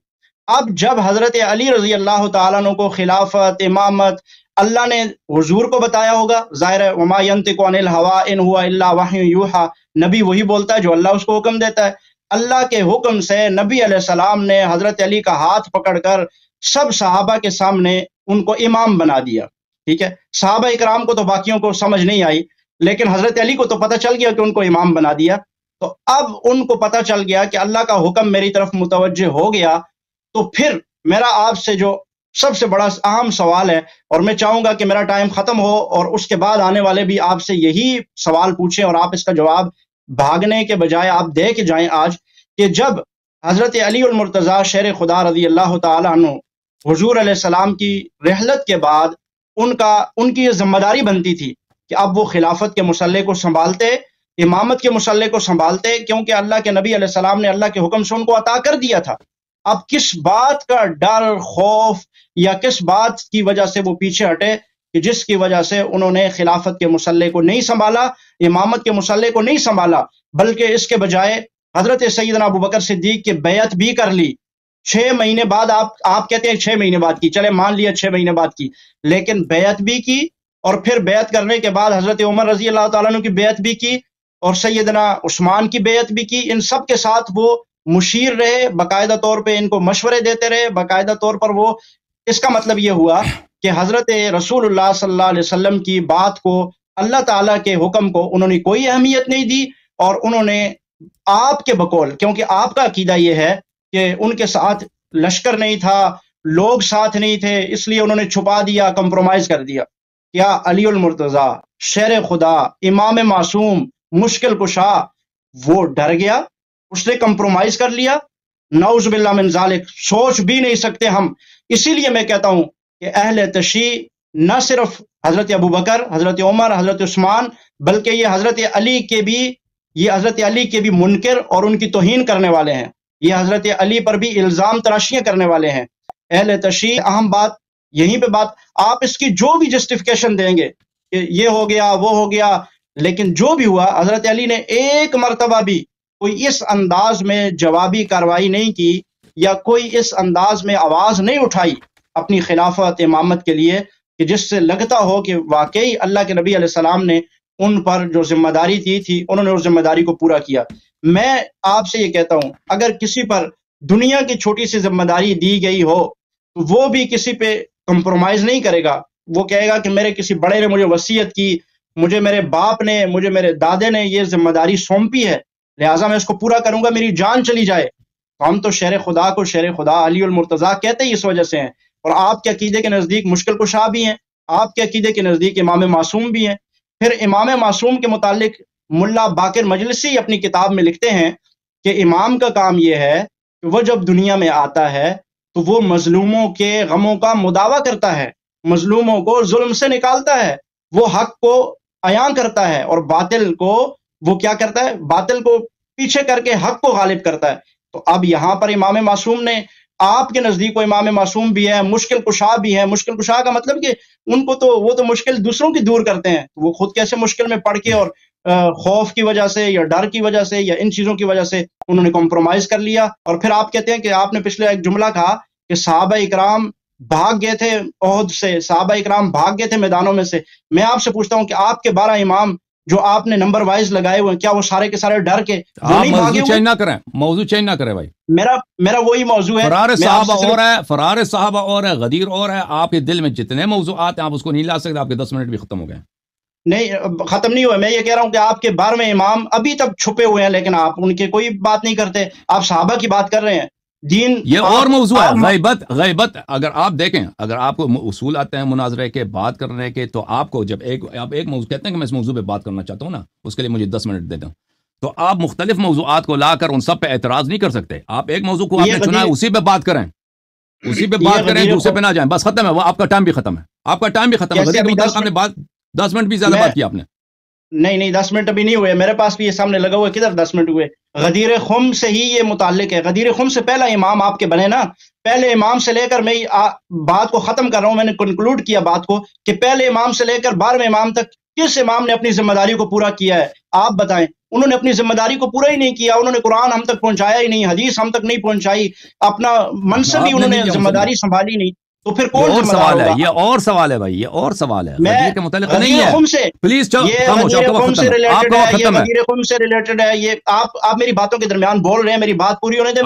S3: اب جب حضرت علی رضی اللہ تعالیٰ عنہ کو خلافت, امامت اللہ نے حضور کو بتایا ہوگا, ظاہر ہے وما ينطق عن الهوى ان هو الا وحی یوحى, نبی وہی بولتا ہے جو اللہ اس کو حکم دیتا ہے. اللہ کے حکم سے نبی علیہ السلام نے حضرت علی کا ہاتھ پکڑ کر سب صحابہ کے سامنے ان کو امام بنا دیا. ٹھیک ہے, صحابہ اکرام کو تو باقیوں کو سمجھ نہیں آئی لیکن حضرت علی کو تو پتہ چل گیا کہ ان کو امام بنا دیا. تو اب ان کو پتہ چل گیا کہ اللہ کا حکم میری طرف متوجہ ہو گیا. تو پھر میرا آپ سے جو سب سے بڑا اہم سوال ہے, اور میں چاہوں گا کہ میرا ٹائم ختم ہو اور اس کے بعد آنے والے بھی آپ سے یہی سوال پوچھیں اور آپ اس کا جواب بھاگنے کے بجائے آپ دے کے جائیں آج, کہ جب حضرت علی المرتضیٰ شیر خدا رضی اللہ تعالی عنہ حضور علیہ السلام کی رحلت کے بعد ان کی یہ ذمہ داری بنتی تھی کہ اب وہ خلافت کے مسلح کو سنبھالتے, امامت کے مسلح کو سنبھالتے, کیونکہ اللہ کے نبی علیہ السلام نے اللہ کے حکم سے ان کو عطا کر دیا تھا. اب کس بات کا ڈر, خوف یا کس بات کی وجہ سے وہ پیچھے ہٹے کہ جس کی وجہ سے انہوں نے خلافت کے مسلح کو نہیں سنبھالا, امامت کے مسلح کو نہیں سنبھالا, بلکہ اس کے بجائے حضرت سیدنا ابو بکر صدیق کی بیعت بھی کر لی. 6 مہینے بعد آپ کہتے ہیں 6 مہینے بعد کی, چلے مان لیا 6 مہینے بعد کی, لیکن بیعت بھی کی. اور پھر بیعت کرنے کے بعد حضرت عمر رضی اللہ تعالیٰ عنہ کی بیعت بھی کی اور سیدنا عثمان کی بیعت بھی کی. ان سب کے ساتھ وہ مشیر رہے, باقاعدہ طور پہ ان کو مشورے دیتے رہے, باقاعدہ طور پر وہ, اس کا مطلب یہ ہوا کہ حضرت رسول اللہ صلی اللہ علیہ وسلم کی بات کو, اللہ تعالیٰ کے حکم کو انہوں نے کوئی اہمیت نہیں دی, اور انہوں نے آپ کے بقول, کیونکہ آپ کا عقیدہ یہ ہے کہ ان کے ساتھ لشکر نہیں تھا, لوگ ساتھ نہیں تھے, اس لیے انہوں نے چھپا دیا, کمپرومائز کر دیا. کیا علی المرتضیٰ شیر خدا, امام معصوم, مشکل کشا, وہ ڈر گیا, اس نے کمپرومائز کر لیا؟ نعوذ باللہ من ذالک، سوچ بھی نہیں سکتے ہم۔ اسی لیے میں کہتا ہوں کہ اہل تشیع نہ صرف حضرت ابوبکر، حضرت عمر، حضرت عثمان، بلکہ یہ حضرت علی کے بھی منکر اور ان کی توہین کرنے والے ہیں، یہ حضرت علی پر بھی الزام تراشیاں کرنے والے ہیں۔ اہل تشیع اہم بات یہیں پہ بات، آپ اس کی جو بھی جسٹیفیکیشن دیں گے کہ یہ ہو گیا وہ ہو گیا، لیکن جو بھی ہوا حضرت علی نے ایک مرتبہ بھی کوئی اس انداز میں جوابی کارروائی نہیں کی یا کوئی اس انداز میں آواز نہیں اٹھائی اپنی خلافت امامت کے لیے کہ جس سے لگتا ہو کہ واقعی اللہ کے نبی علیہ السلام نے ان پر جو ذمہ داری دی تھی انہوں نے اس ذمہ داری کو پورا کیا۔ میں آپ سے یہ کہتا ہوں اگر کسی پر دنیا کی چھوٹی سی ذمہ داری دی گئی ہو تو وہ بھی کسی پہ کمپرومائز نہیں کرے گا، وہ کہے گا کہ میرے کسی بڑے نے مجھے وصیت کی، مجھے میرے باپ نے، مجھے میرے دادے نے یہ ذمہ داری سونپی ہے، لہٰذا میں اس کو پورا کروں گا، میری جان چلی جائے۔ تو ہم تو شیر خدا کو شیر خدا علی المرتضیٰ کہتے ہی اس وجہ سے ہیں، اور آپ کے عقیدے کے نزدیک مشکل کشا بھی ہیں، آپ کے عقیدے کے نزدیک امام معصوم بھی ہیں۔ پھر امام معصوم کے متعلق ملا باقر مجلسی اپنی کتاب میں لکھتے ہیں کہ امام کا کام یہ ہے کہ وہ جب دنیا میں آتا ہے تو وہ مظلوموں کے غموں کا مداوع کرتا ہے، مظلوموں کو ظلم سے نکالتا ہے، وہ حق کو عیاں کرتا ہے اور باطل کو وہ کیا کرتا ہے، باطل کو پیچھے کر کے حق کو غالب کرتا ہے۔ تو اب یہاں پر امام معصوم نے آپ کے نزدیک وہ امام معصوم بھی ہے، مشکل کشا بھی ہے۔ مشکل کشا کا مطلب کہ ان کو تو وہ تو مشکل دوسروں کی دور کرتے ہیں، وہ خود کیسے مشکل میں پڑ کے اور خوف کی وجہ سے یا ڈر کی وجہ سے یا ان چیزوں کی وجہ سے انہوں نے کمپرومائز کر لیا۔ اور پھر آپ کہتے ہیں کہ آپ نے پچھلے ایک جملہ کہا کہ صحابہ اکرام بھاگ گئے تھے احد سے، صحابہ اکرام بھاگ گئے تھے میدانوں میں سے۔ میں آپ سے پوچھتا ہوں کہ آپ کے 12 امام جو آپ نے نمبر وائز لگائے ہوئے ہیں، کیا وہ سارے کے سارے ڈر کے
S1: آپ موضوع چینج نہ کریں، موضوع چینج نہ کریں بھائی،
S3: میرا وہی موضوع ہے۔
S1: فرار صحابہ اور ہے، فرار صحابہ اور ہے، غدیر اور ہے۔ آپ کے دل میں جتنے موضوعات ہیں آپ اس کو نہیں لا سکتے، آپ کے 10 منٹ بھی ختم ہو گئے۔
S3: نہیں ختم نہیں ہوا، میں یہ کہہ رہا ہوں کہ آپ کے 12 امام ابھی تک چھپے ہوئے ہیں لیکن آپ ان کے کوئی بات نہیں کرتے، آپ صحابہ کی بات کر رہے ہیں۔ دین
S1: یہ اور موضوع ہے، غیبت اگر آپ دیکھیں، اگر آپ کو اصول آتے ہیں مناظرے کے، بات کرنے کے، تو آپ کو جب آپ ایک موضوع کہتے ہیں کہ میں اس موضوع پہ بات کرنا چاہتا ہوں نا، اس کے لیے مجھے 10 منٹ دے دیں، تو آپ مختلف موضوعات کو لا کر ان سب پہ اعتراض نہیں کر سکتے۔ آپ ایک موضوع کو آپ نے چنا ہے، اسی پہ بات کریں، اسی پہ بات کریں، دوسرے پہ نہ جائیں، بس ختم ہے، وہ آپ کا ٹائم بھی ختم ہے، آپ کا ٹائم بھی ختم ہے۔ غدیر کے متعلق ہم نے بات 10 منٹ بھی زیادہ بات کی آپ نے۔
S3: نہیں 10 منٹ ابھی نہیں ہوئے، میرے پاس بھی یہ سامنے لگا ہوا ہے، کدھر 10 منٹ ہوئے؟ غدیر خم سے ہی یہ متعلق ہے، غدیر خم سے پہلا امام آپ کے بنے نا، پہلے امام سے لے کر میں بات کو ختم کر رہا ہوں، میں نے کنکلوڈ کیا بات کو کہ پہلے امام سے لے کر 12ویں امام تک کس امام نے اپنی ذمہ داری کو پورا کیا ہے؟ آپ بتائیں۔ انہوں نے اپنی ذمہ داری کو پورا ہی نہیں کیا، انہوں نے قرآن ہم تک پہنچایا ہی نہیں، حدیث ہم تک نہیں پہنچائی، اپنا منصب بھی انہوں نے ذمہ داری سنبھالی نہیں، تو پھر کون ذمہ دار ہوگا؟
S1: یہ اور سوال ہے بھائی، یہ اور سوال ہے،
S3: غدیر
S1: کے متعلق نہیں ہے۔ پلیز
S3: غدیر خم سے ریلیٹڈ ہے، یہ آپ میری باتوں کے درمیان بول رہے ہیں، میری بات پوری ہونے دیں،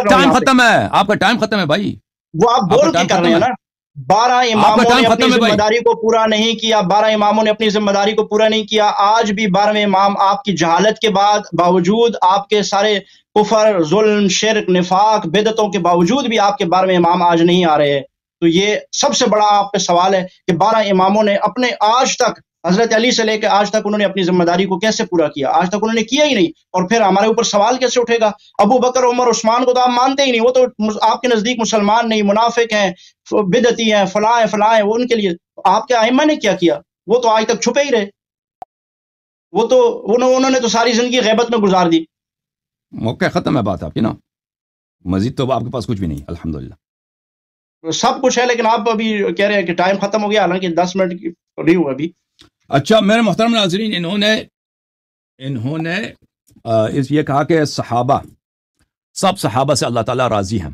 S1: ٹائم ختم ہے، آپ کا ٹائم ختم ہے بھائی،
S3: وہ آپ بول کے کر رہے ہیں نا۔ 12 اماموں نے اپنی ذمہ داری کو پورا نہیں کیا، 12 اماموں نے اپنی ذمہ داری کو پورا نہیں کیا۔ آج بھی 12ویں امام آپ کی جہالت کے باوجود، آپ کے سارے کفر، ظلم، شرک، نفاق، بدعتوں کے باوجود بھی آپ کے 12ویں امام آج نہیں آ رہے۔ تو یہ سب سے بڑا آپ پہ سوال ہے کہ 12 اماموں نے اپنے آج تک، حضرت علی سے لے کے آج تک، انہوں نے اپنی ذمہ داری کو کیسے پورا کیا؟ آج تک انہوں نے کیا ہی نہیں، اور پھر ہمارے اوپر سوال کیسے اٹھے گا؟ ابو بکر، عمر، عثمان کو تو آپ مانتے ہی نہیں، وہ تو آپ کے نزدیک مسلمان نہیں، منافق ہیں، بدعتی ہیں، فلاں ہیں، وہ ان کے لیے آپ کے ائمہ نے کیا کیا؟ وہ تو آج تک چھپے ہی رہے، وہ تو انہوں نے تو ساری زندگی غیبت میں گزار دی۔
S1: موقع ختم ہے بات آپ کی نا، مزید تو آپ کے پاس کچھ بھی نہیں، الحمدللہ
S3: سب کچھ ہے، لیکن آپ ابھی کہہ رہے ہیں کہ ٹائم ختم ہو گیا، حالانکہ 10 منٹ نہیں ہوا ابھی۔
S1: اچھا میرے محترم ناظرین، انہوں نے یہ کہا کہ سب صحابہ سے اللہ تعالیٰ راضی ہیں،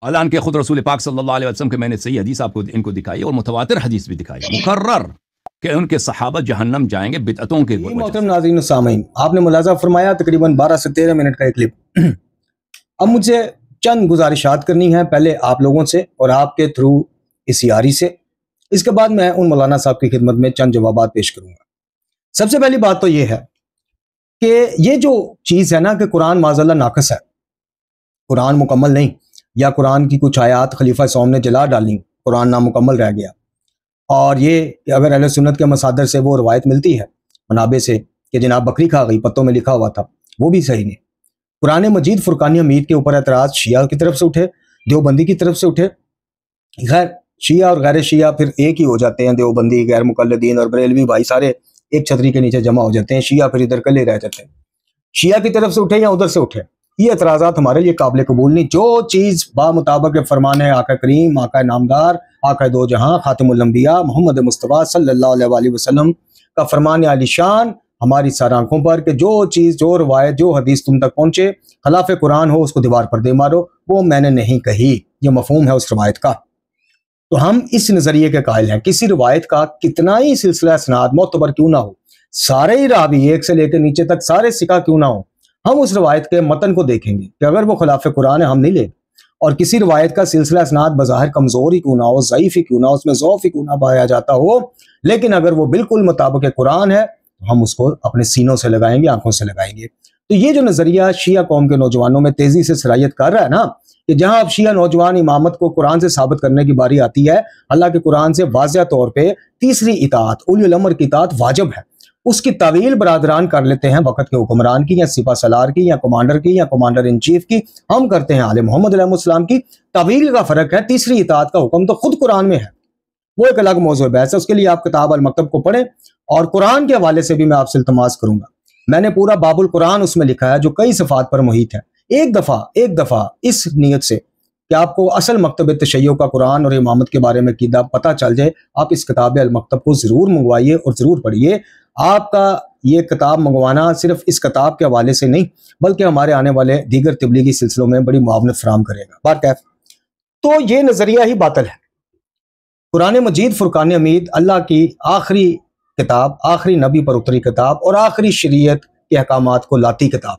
S1: اعلان کے خود رسول پاک صلی اللہ علیہ وسلم کے میں نے صحیح حدیث آپ کو ان کو دکھائی اور متواتر حدیث بھی دکھائی، مقرر کہ ان کے صحابہ جہنم جائیں گے بدعتوں کے وجہ سے۔
S2: محترم ناظرین و سامعین، آپ نے ملاحظہ فرمایا تقریباً 12 سے 13 منٹ کا ایک کلپ۔ اب مجھے چند گزارشات کرنی ہے، پہلے آپ لوگوں سے اور آپ کے تھرو اس یاری سے، اس کے بعد میں ان مولانا صاحب کی خدمت میں چند جوابات پیش کروں گا۔ سب سے پہلی بات تو یہ ہے کہ یہ جو چیز ہے نا کہ قرآن معاذ اللہ ناقص ہے، قرآن مکمل نہیں، یا قرآن کی کچھ آیات خلیفہ سوم نے جلا ڈالی، قرآن نامکمل رہ گیا، اور یہ کہ اگر اہل سنت کے مصادر سے وہ روایت ملتی ہے منابع سے کہ جناب بکری کھا گئی، پتوں میں لکھا ہوا تھا، وہ بھی صحیح نہیں۔ قرآن مجید فرقان حمید کے اوپر اعتراض شیعہ کی طرف سے اٹھے، دیوبندی کی طرف سے اٹھے. خیر شیعہ اور غیر شیعہ پھر ایک ہی ہو جاتے ہیں، دیوبندی غیر مقلدین اور بریلوی بھائی سارے ایک چھتری کے نیچے جمع ہو جاتے ہیں، شیعہ پھر ادھر کلے رہ جاتے ہیں. شیعہ کی طرف سے اٹھے یا ادھر سے اٹھے، یہ اعتراضات ہمارے لیے قابل قبول نہیں. جو چیز با مطابق فرمان ہے آقا کریم، آقا نامدار، آقا دو جہاں، خاتم الانبیاء محمد مصطفیٰ صلی اللہ علیہ وآلہ وسلم کا فرمان عالی شان ہماری سر آنکھوں پر، کہ جو چیز، جو روایت، جو حدیث تم تک پہنچے خلاف قرآن ہو اس کو دیوار پر دے مارو، وہ میں نے نہیں کہی. یہ مفہوم ہے اس روایت کا. تو ہم اس نظریے کے قائل ہیں، کسی روایت کا کتنا ہی سلسلہ اسناد معتبر کیوں نہ ہو، سارے ہی راوی ایک سے لے کے نیچے تک سارے ثقہ کیوں نہ ہو، ہم اس روایت کے متن کو دیکھیں گے کہ اگر وہ خلاف قرآن ہے ہم نہیں لیں. اور کسی روایت کا سلسلہ اسناد بظاہر کمزور ہی کیوں نہ ہو، ضعیف ہی کیوں نہ ہو، اس میں ضعف ہی کیوں نہ پایا جاتا ہو، لیکن اگر وہ بالکل مطابق قرآن ہے تو ہم اس کو اپنے سینوں سے لگائیں گے، آنکھوں سے لگائیں گے. تو یہ جو نظریہ شیعہ قوم کے نوجوانوں میں تیزی سے سرایت کر رہا ہے نا، کہ جہاں اب شیعہ نوجوان امامت کو قرآن سے ثابت کرنے کی باری آتی ہے، اللہ کے قرآن سے واضح طور پہ تیسری اطاعت، اولی الامر کی اطاعت واجب ہے، اس کی تعویل برادران کر لیتے ہیں وقت کے حکمران کی یا سپہ سالار کی یا کمانڈر کی یا کمانڈر ان چیف کی، ہم کرتے ہیں آل محمد علیہ السلام کی. تعویل کا فرق ہے، تیسری اطاعت کا حکم تو خود قرآن میں ہے، وہ ایک الگ موضوع بحث ہے، اس کے لیے آپ کتاب المکتب کو پڑھیں. اور قرآن کے حوالے سے بھی میں آپ سے التماس کروں گا، میں نے پورا باب القرآن اس میں لکھا ہے جو کئی صفات پر محیط ہے. ایک دفعہ اس نیت سے کہ آپ کو اصل مکتب تشیع کا قرآن اور امامت کے بارے میں عقیدہ پتہ چل جائے، آپ اس کتاب المکتب کو ضرور منگوائیے اور ضرور پڑھیے. آپ کا یہ کتاب منگوانا صرف اس کتاب کے حوالے سے نہیں بلکہ ہمارے آنے والے دیگر تبلیغی سلسلوں میں بڑی معاونت فراہم کرے گا. بہرکیف تو یہ نظریہ ہی باطل ہے. قرآن مجید فرقان حمید اللہ کی آخری کتاب، آخری نبی پر اتری کتاب اور آخری شریعت کے احکامات کو لاتی کتاب.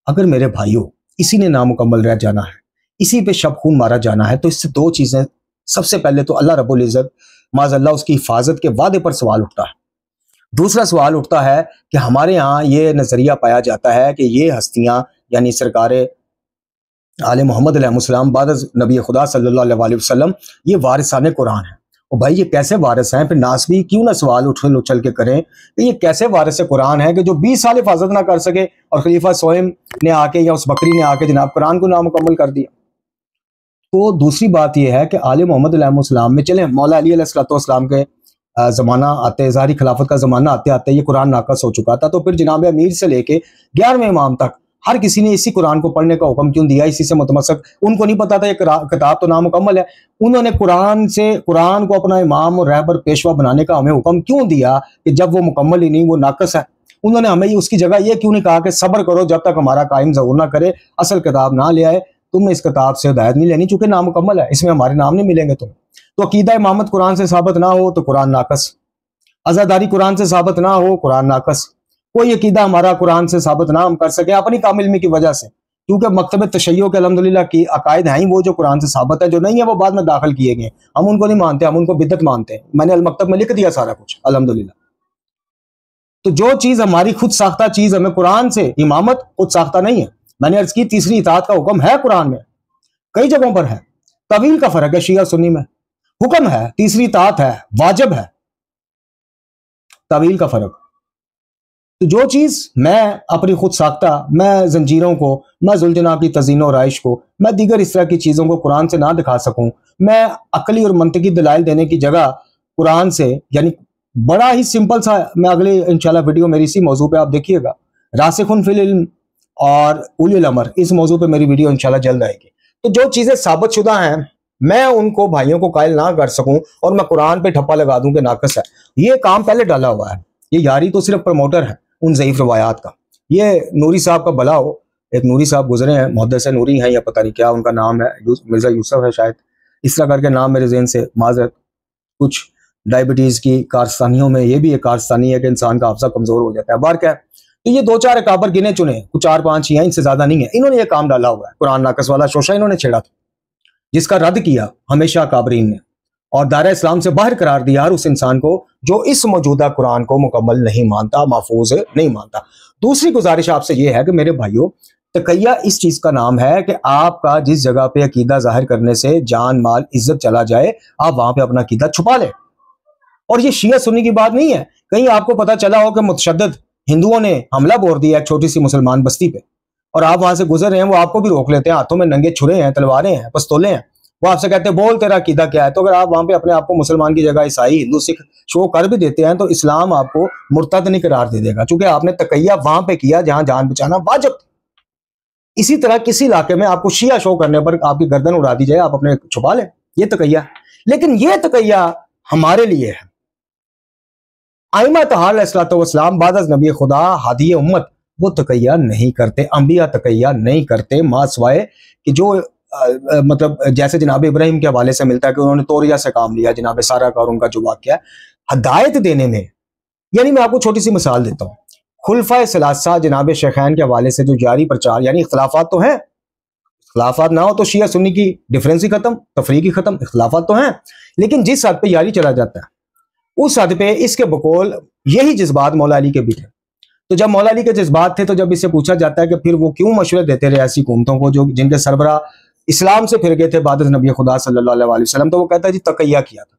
S2: اگر میرے بھائیوں اسی نے نامکمل رہ جانا ہے، اسی پہ شب خون مارا جانا ہے، تو اس سے دو چیزیں، سب سے پہلے تو اللہ رب العزت معاذ اللہ اس کی حفاظت کے وعدے پر سوال اٹھتا ہے. دوسرا سوال اٹھتا ہے کہ ہمارے ہاں یہ نظریہ پایا جاتا ہے کہ یہ ہستیاں یعنی سرکار آل محمد علیہ السلام بعد از نبی خدا صلی اللہ علیہ وآلہ وسلم یہ وارثان قرآن ہیں. اور بھائی یہ کیسے وارث ہیں؟ پھر ناسبی کیوں نہ سوال اچھل کے کریں کہ یہ کیسے وارث قرآن ہے کہ جو 20 سال حفاظت نہ کر سکے اور خلیفہ سوہم نے آ کے یا اس بکری نے آ کے جناب قرآن کو نامکمل کر دیا. تو دوسری بات یہ ہے کہ آل محمد علیہ السلام میں چلیں مولا علی علیہ السلام کے زمانہ آتے، ظاہری خلافت کا زمانہ آتے آتے یہ قرآن ناقص ہو چکا تھا، تو پھر جناب امیر سے لے کے 11ویں امام تک ہر کسی نے اسی قرآن کو پڑھنے کا حکم کیوں دیا؟ اسی سے متمسک. ان کو نہیں پتا تھا یہ کتاب تو نامکمل ہے، انہوں نے قرآن کو اپنا امام اور رہبر پیشوا بنانے کا ہمیں حکم کیوں دیا کہ جب وہ مکمل ہی نہیں، وہ ناقص ہے؟ انہوں نے ہمیں اس کی جگہ یہ کیوں نہیں کہا کہ صبر کرو جب تک ہمارا قائم ظہور نہ کرے، اصل کتاب نہ لے آئے، تم نے اس کتاب سے ہدایت نہیں لینی چونکہ نامکمل ہے، اس میں ہمارے نام نہیں ملیں گے تمہیں. تو عقیدہ امامت قرآن سے ثابت نہ ہو تو قرآن ناقص، عزاداری قرآن سے ثابت نہ ہو قرآن ناقص. کوئی عقیدہ ہمارا قرآن سے ثابت نہ ہم کر سکے اپنی کامل علمی کی وجہ سے، کیونکہ مکتب تشیع کے الحمدللہ کی عقائد ہیں وہ جو قرآن سے ثابت ہے، جو نہیں ہے وہ بعد میں داخل کیے گئے، ہم ان کو نہیں مانتے، ہم ان کو بدعت مانتے ہیں. میں نے المکتب میں لکھ دیا سارا کچھ الحمدللہ. تو جو چیز ہماری خود ساختہ چیز ہمیں قرآن سے، امامت خود ساختہ نہیں ہے. میں نے عرض کی تیسری اطاعت کا حکم ہے قرآن میں، کئی جگہوں پر ہے. طویل کا فرق ہے شیعہ سنی میں، حکم ہے، تیسری اطاعت ہے، واجب ہے، طویل کا فرق. تو جو چیز میں اپنی خود ساختہ، میں زنجیروں کو، میں ذوالجناح کی تزیین و رائش کو، میں دیگر اس طرح کی چیزوں کو قرآن سے نہ دکھا سکوں، میں عقلی اور منطقی دلائل دینے کی جگہ قرآن سے، یعنی بڑا ہی سمپل سا، میں اگلے انشاءاللہ ویڈیو میری اسی موضوع پہ آپ دیکھیے گا، راسخن فی العلم اور اولی الامر، اس موضوع پہ میری ویڈیو انشاءاللہ جلد آئے گی. تو جو چیزیں ثابت شدہ ہیں میں ان کو بھائیوں کو قائل نہ کر سکوں اور میں قرآن پہ ٹھپا لگا دوں کہ ناقص ہے، یہ کام پہلے ڈالا ہوا ہے. یہ یاری تو صرف پروموٹر ہے ان ضعیف روایات کا. یہ نوری صاحب کا بھلا ہو، ایک نوری صاحب گزرے ہیں، محدث نوری ہیں یا پتہ نہیں کیا ان کا نام ہے، مرزا یوسف ہے شاید، اس طرح کر کے نام میرے ذہن سے معذرت. کچھ ڈائبٹیز کی کارستانیوں میں یہ بھی ایک کارستانی ہے کہ انسان کا حافظہ کمزور ہو جاتا ہے. بار کیا ہے، تو یہ 2-4 اکابر گنے چنے، کچھ 4-5 ہی ہیں، ان سے زیادہ نہیں ہے. انہوں نے یہ کام ڈالا ہوا ہے، قرآن ناقص والا شوشہ انہوں نے چھیڑا تھا جس کا رد کیا ہمیشہ اکابرین نے، اور دائرہ اسلام سے باہر قرار دیا ہر اس انسان کو جو اس موجودہ قرآن کو مکمل نہیں مانتا، محفوظ نہیں مانتا. دوسری گزارش آپ سے یہ ہے کہ میرے بھائیوں، تقیہ اس چیز کا نام ہے کہ آپ کا جس جگہ پہ عقیدہ ظاہر کرنے سے جان مال عزت چلا جائے، آپ وہاں پہ اپنا عقیدہ چھپا لیں. اور یہ شیعہ سنی کی بات نہیں ہے. کہیں آپ کو پتہ چلا ہو کہ متشدد ہندوؤں نے حملہ بور دیا ایک چھوٹی سی مسلمان بستی پہ اور آپ وہاں سے گزر رہے ہیں، وہ آپ کو بھی روک لیتے ہیں، ہاتھوں میں ننگے چھرے ہیں، تلواریں ہیں، پستولیں ہیں، وہ آپ سے کہتے ہیں بول تیرا عقیدہ کیا ہے. تو اگر آپ وہاں پہ اپنے آپ کو مسلمان کی جگہ عیسائی، ہندو، سکھ شو کر بھی دیتے ہیں تو اسلام آپ کو مرتد نہیں قرار دے دے گا، چونکہ آپ نے تقیہ وہاں پہ کیا جہاں جان بچانا واجب. اسی طرح کسی علاقے میں آپ کو شیعہ شو کرنے پر آپ کی گردن اڑا دی جائے، آپ اپنے چھپا لیں، یہ تقیہ. لیکن یہ تقیہ ہمارے لیے ہے. ائمہ طہار علیہ الصلوۃ والسلام بعد از نبی خدا ہادی امت وہ تقیہ نہیں کرتے، انبیاء تقیہ نہیں کرتے، ماں سوائے کہ جو مطلب جیسے جناب ابراہیم کے حوالے سے ملتا ہے کہ انہوں نے توریا سے کام لیا، جناب سارہ کا اور ان کا جو واقعہ ہے ہدایت دینے میں. یعنی میں آپ کو چھوٹی سی مثال دیتا ہوں، خلفائے ثلاثہ جناب شیخین کے حوالے سے جو جاری پرچار، یعنی اختلافات تو ہیں، اختلافات نہ ہو تو شیعہ سنی کی ڈیفرنس ہی ختم، تفریق ہی ختم، اختلافات تو ہیں، لیکن جس حد پہ یاری چلا جاتا ہے اس حد پہ اس کے بقول یہی جذبات مولا علی کے بھی تھے. تو جب مولا علی کے جذبات تھے تو جب اس سے پوچھا جاتا ہے کہ پھر وہ کیوں مشورے دیتے رہے ایسی حکومتوں کو جو جن کے سربراہ اسلام سے پھر گئے تھے بعد از نبی خدا صلی اللہ علیہ وسلم، تو وہ کہتا ہے جی تقیہ کیا تھا،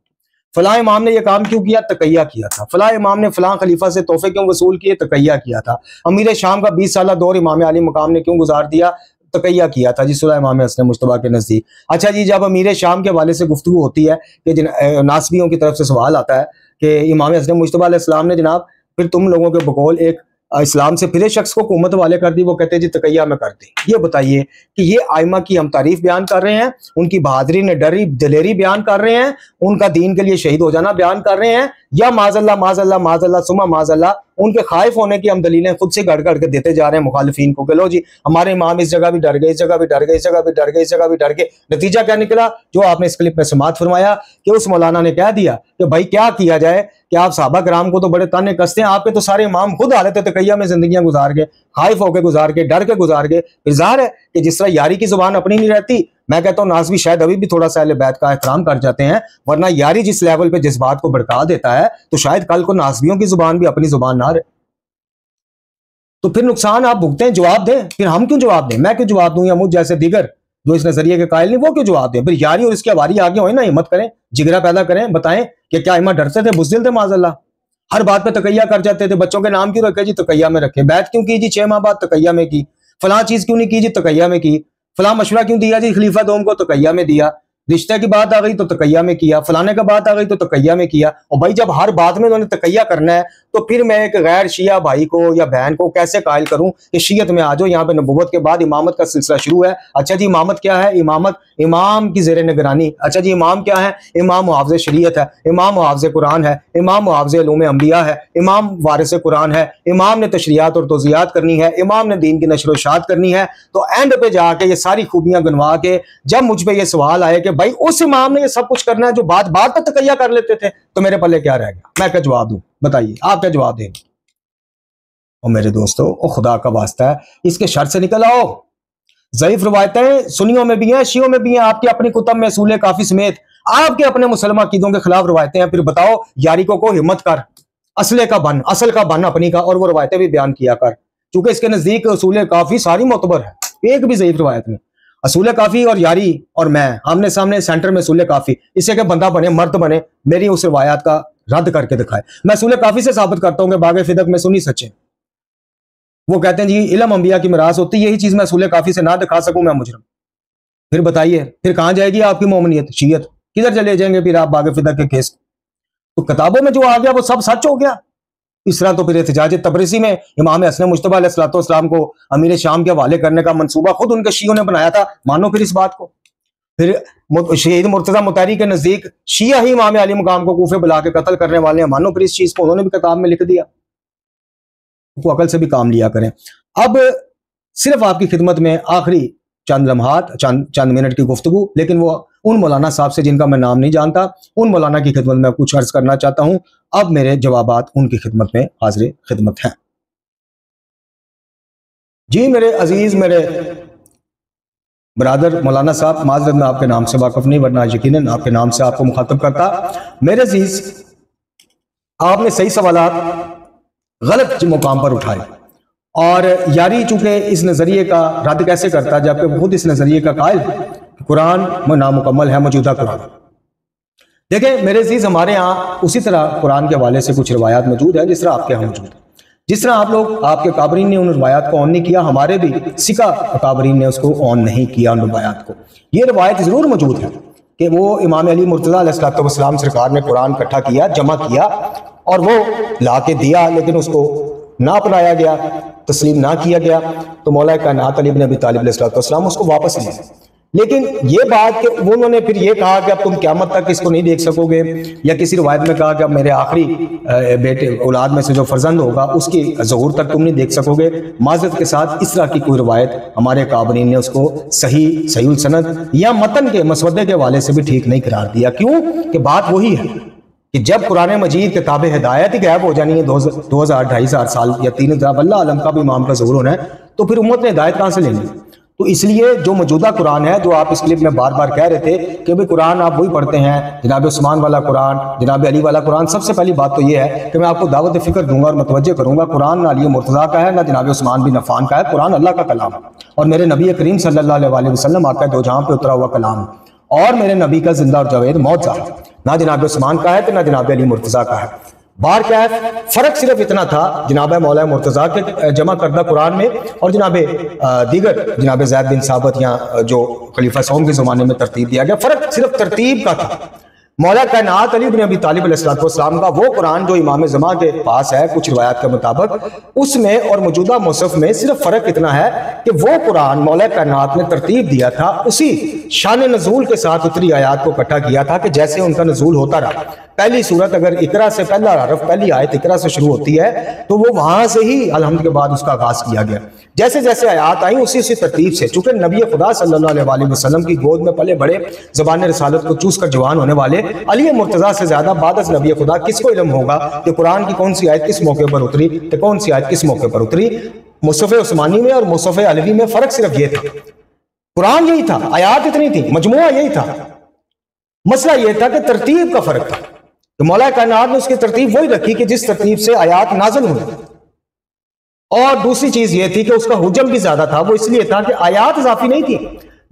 S2: فلاں امام نے یہ کام کیوں کیا، تقیہ کیا تھا، فلاں امام نے فلاں خلیفہ سے تحفے کیوں وصول کیے، تقیہ کیا تھا، امیر شام کا 20 سالہ دور امام علی مقام نے کیوں گزار دیا، تقیہ کیا تھا جی صلح امام حسن مجتبیٰ کے نزدیک. اچھا جی جب امیر شام کے حوالے سے گفتگو ہوتی ہے کہ ناصبیوں کی طرف سے سوال آتا ہے کہ امام حسن مجتبیٰ علیہ السلام نے جناب پھر تم لوگوں کے بقول ایک اسلام سے پھرے شخص کو حکومت والے کر دی، وہ کہتے ہیں جی تقیہ میں کر دی. یہ بتائیے کہ یہ ائمہ کی ہم تعریف بیان کر رہے ہیں، ان کی بہادری نے ڈری دلیری بیان کر رہے ہیں، ان کا دین کے لیے شہید ہو جانا بیان کر رہے ہیں، یا معاذ اللہ معاذ اللہ معاذ اللہ ثم معاذ اللہ ان کے خائف ہونے کی ہم دلیلیں خود سے گڑ گڑ کے دیتے جا رہے ہیں مخالفین کو کہ لو جی ہمارے امام اس جگہ بھی ڈر گئے، اس جگہ بھی ڈر گئے، اس جگہ بھی ڈر گئے، اس جگہ بھی ڈر گئے. نتیجہ کیا نکلا جو آپ نے اس کلپ میں سماعت فرمایا کہ اس مولانا نے کہہ دیا کہ بھائی کیا کیا جائے کہ آپ صحابہ کرام کو تو بڑے تانے کستے ہیں، آپ کے تو سارے امام خود حالت تقیہ میں زندگیاں گزار گئے، خائف ہو کے گزار گئے، ڈر کے گزار گئے. پھر ظاہر ہے کہ جس طرح یاری کی زبان اپنی نہیں رہتی، میں کہتا ہوں ناصبی شاید ابھی بھی تھوڑا سا اہل بیت کا احترام کر جاتے ہیں، ورنہ یاری جس لیول پہ جذبات کو بھڑکا دیتا ہے تو شاید کل کو ناصبیوں کی زبان بھی اپنی زبان نہ رہے. تو پھر نقصان آپ بھگتے ہیں، جواب دیں. پھر ہم کیوں جواب دیں؟ میں کیوں جواب دوں یا مجھ جیسے دیگر جو اس نظریے کے قائل نہیں وہ کیوں جواب دیں؟ پھر یاری اور اس کے واری آگے ہوئے نا، ہمت کریں، جگرا پیدا کریں، بتائیں کہ کیا ائمہ ڈرتے تھے، بزدل تھے معاذ اللہ، ہر بات پہ تقیہ کر جاتے تھے. بچوں کے نام کیوں رکھے جی تقیہ میں رکھے، بیعت کیوں کی جی 6 ماہ بعد تقیہ میں کی، فلاں چیز کیوں نہیں کی جی تقیہ میں کی، فلاں مشورہ کیوں دیا جی خلیفہ دوم کو تقیہ میں دیا، رشتہ کی بات آ گئی تو تقیہ میں کیا، فلانے کا بات آ گئی تو تقیہ میں کیا. اور بھائی جب ہر بات میں انہوں نے تقیہ کرنا ہے تو پھر میں ایک غیر شیعہ بھائی کو یا بہن کو کیسے قائل کروں کہ شیعت میں آ جاؤ، یہاں پہ نبوت کے بعد امامت کا سلسلہ شروع ہے. اچھا جی امامت کیا ہے؟ امامت امام کی زیر نگرانی. اچھا جی امام کیا ہے؟ امام محافظ شریعت ہے، امام محافظ قرآن ہے، امام محافظ علوم انبیاء ہے، امام وارث قرآن ہے، امام نے تشریعات اور توضیحات کرنی ہے، امام نے دین کی نشر و اشاعت کرنی ہے. تو اینڈ پہ جا کے یہ ساری خوبیاں گنوا کے جب مجھ پہ یہ سوال آئے کہ بھائی اس امام نے یہ سب کچھ کرنا ہے جو بات بات پہ تقیہ کر لیتے تھے، تو میرے پلے کیا رہ گیا؟ میں کیا جواب دوں؟ بتائیے آپ کیا جواب دیں گے؟ اور میرے دوستو خدا کا واسطہ ہے اس کے شر سے نکل آؤ. ضعیف روایتیں سنیوں میں بھی ہیں، شیعوں میں بھی ہیں، آپ کے اپنی کتب میں اصول کافی سمیت آپ کے اپنے مسلمہ عقیدوں کے خلاف روایتیں ہیں. پھر بتاؤ یاری کو ہمت کر، اصل کا بن اپنی کا، اور وہ روایتیں بھی بیان کیا کر، چونکہ اس کے نزدیک اصول کافی ساری معتبر ہے، ایک بھی ضعیف روایت نہیں. اصول کافی اور یاری اور میں آمنے سامنے سینٹر میں اصول کافی، اسے کہ بندہ بنے، مرد بنے، میری اس روایات کا رد کر کے دکھائے. میں اصول کافی سے ثابت کرتا ہوں کہ باغ فدق میں سنی سچے. وہ کہتے ہیں جی علم انبیاء کی میراث ہوتی، یہی چیز میں اصول کافی سے نہ دکھا سکوں میں مجرم. پھر بتائیے پھر کہاں جائے گی آپ کی مومنیت، شیعت کدھر چلے جائیں گے پھر آپ باغ فدق کے کیس؟ تو کتابوں میں جو آ گیا وہ سب سچ ہو گیا. اس طرح تو پھر احتجاج تبریزی میں امام حسن مجتبیٰ علیہ الصلوۃ والسلام کو امیر شام کے حوالے کرنے کا منصوبہ خود ان کے شیعوں نے بنایا تھا. مانو پھر اس بات کو. پھر شہید مرتضیٰ مطہری کے نزدیک شیعہ ہی امام علی مقام کو کوفے بلا کے قتل کرنے والے ہیں. مانو پھر اس چیز کو، انہوں نے بھی کتاب میں لکھ دیا. وہ عقل سے بھی کام لیا کریں. اب صرف آپ کی خدمت میں آخری چند لمحات، چند منٹ کی گفتگو، لیکن وہ ان مولانا صاحب سے جن کا میں نام نہیں جانتا، ان مولانا کی خدمت میں کچھ عرض کرنا چاہتا ہوں. اب میرے جوابات ان کی خدمت میں حاضر خدمت ہیں. جی میرے عزیز، میرے برادر مولانا صاحب، معذرت میں آپ کے نام سے واقف نہیں، ورنہ یقیناً آپ کے نام سے آپ کو مخاطب کرتا. میرے عزیز، آپ نے صحیح سوالات غلط مقام پر اٹھائے، اور یاری چونکہ اس نظریے کا رد کیسے کرتا جبکہ خود اس نظریے کا قائل قرآن نامکمل ہے، موجودہ قرآن. دیکھیں میرے عزیز، ہمارے ہاں اسی طرح قرآن کے حوالے سے کچھ روایات موجود ہیں جس طرح آپ کے ہاں موجود ہیں. جس طرح آپ لوگ آپ کے اکابرین نے ان روایات کو آن نہیں کیا، ہمارے بھی سکہ اکابرین نے اس کو آن نہیں کیا ان روایات کو۔ یہ روایت ضرور موجود ہے کہ وہ امام علی مرتضیٰ علیہ السلام سرکار نے قرآن اکٹھا کیا، جمع کیا اور وہ لا کے دیا، لیکن اس کو نہ اپنایا گیا، تسلیم نہ کیا گیا، تو مولا کائنات علی بن ابی طالب علیہ السلام اس کو واپس لے۔ لیکن یہ بات کہ انہوں نے پھر یہ کہا کہ اب تم قیامت تک اس کو نہیں دیکھ سکو گے، یا کسی روایت میں کہا کہ اب میرے آخری بیٹے اولاد میں سے جو فرزند ہوگا اس کی ظہور تک تم نہیں دیکھ سکو گے، معذرت کے ساتھ اس طرح کی کوئی روایت ہمارے اکابرین نے اس کو صحیح السند یا متن کے مسودے کے حوالے سے بھی ٹھیک نہیں قرار دیا۔ کیوں کہ بات وہی ہے کہ جب قرآن مجید کتاب ہدایت ہی غائب ہو جانی ہے 2000-2500 سال یا 3000، اللہ عالم کا بھی امام کا ظہور ہونا ہے، تو پھر امت نے ہدایت کہاں سے لینی؟ تو اس لیے جو موجودہ قرآن ہے، جو آپ اس کلپ میں بار بار کہہ رہے تھے کہ بھئی قرآن آپ وہی پڑھتے ہیں، جناب عثمان والا قرآن، جناب علی والا قرآن، سب سے پہلی بات تو یہ ہے کہ میں آپ کو دعوت فکر دوں گا اور متوجہ کروں گا، قرآن نہ علی مرتضیٰ کا ہے نہ جناب عثمان بن عفان کا ہے، قرآن اللہ کا کلام اور میرے نبی کریم صلی اللہ علیہ وسلم آقا دو جہاں پہ اترا ہوا کلام، اور میرے نبی کا زندہ اور جاوید موت ظاہر، نہ جناب عثمان کا ہے تو نہ جناب علی مرتضیٰ کا ہے۔ بار کیا ہے؟ فرق صرف اتنا تھا جناب مولا مرتضیٰ کے جمع کردہ قرآن میں اور جناب دیگر جناب زید بن ثابت یا جو خلیفہ سوم کے زمانے میں ترتیب دیا گیا، فرق صرف ترتیب کا تھا۔ مولا کائنات علی بن ابی طالب علیہ السلام کا وہ قرآن جو امام زماں کے پاس ہے کچھ روایات کے مطابق، اس میں اور موجودہ مصحف میں صرف فرق اتنا ہے کہ وہ قرآن مولا کائنات نے ترتیب دیا تھا، اسی شان نزول کے ساتھ اتری آیات کو اکٹھا کیا تھا کہ جیسے ان کا نزول ہوتا رہا۔ پہلی صورت اگر اقرا سے پہلا حرف، پہلی آیت اقرا سے شروع ہوتی ہے تو وہ وہاں سے ہی الحمد کے بعد اس کا آغاز کیا گیا، جیسے جیسے آیات آئیں اسی ترتیب سے، چونکہ نبی خدا صلی اللہ علیہ وسلم کی گود میں پلے بڑے، زبان رسالت کو چوس کر جوان ہونے والے علی مرتضیٰ سے زیادہ بعد از نبی خدا کس کو علم ہوگا کہ قرآن کی کون سی آیت کس موقع پر اتری تو کون سی آیت کس موقع پر اتری؟ مصحف عثمانی میں اور مصحف علوی میں فرق صرف یہ تھا، قرآن یہی تھا، آیات اتنی تھی، مجموعہ یہی تھا، مسئلہ یہ تھا کہ ترتیب کا فرق تھا، تو مولا کائنات نے اس کی ترتیب وہی رکھی کہ جس ترتیب سے آیات نازل ہوئی، اور دوسری چیز یہ تھی کہ اس کا حجم بھی زیادہ تھا، وہ اس لیے تھا کہ آیات اضافی نہیں تھی۔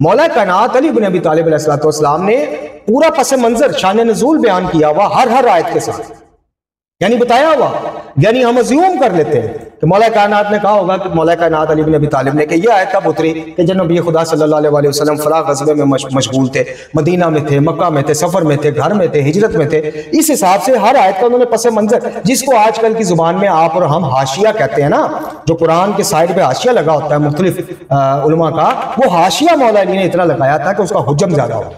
S2: مولا کائنات علی بن ابی طالب علیہ السلام نے پورا پس منظر شان نزول بیان کیا ہوا ہر آیت کے ساتھ، یعنی بتایا ہوا، یعنی ہم ازیوم کر لیتے ہیں کہ مولا کائنات نے کہا ہوگا کہ مولا کائنات علی بن ابی طالب نے کہ یہ آیت کب اتری کہ جب نبی خدا صلی اللہ علیہ وسلم فلاں غزوے میں مشغول تھے، مدینہ میں تھے، مکہ میں تھے، سفر میں تھے، گھر میں تھے، ہجرت میں تھے، اس حساب سے ہر آیت کا انہوں نے پس منظر، جس کو آج کل کی زبان میں آپ اور ہم حاشیہ کہتے ہیں نا، جو قرآن کے سائڈ پہ حاشیہ لگا ہوتا ہے مختلف علماء کا، وہ حاشیہ مولا علی نے اتنا لگایا تھا کہ اس کا حجم زیادہ ہو۔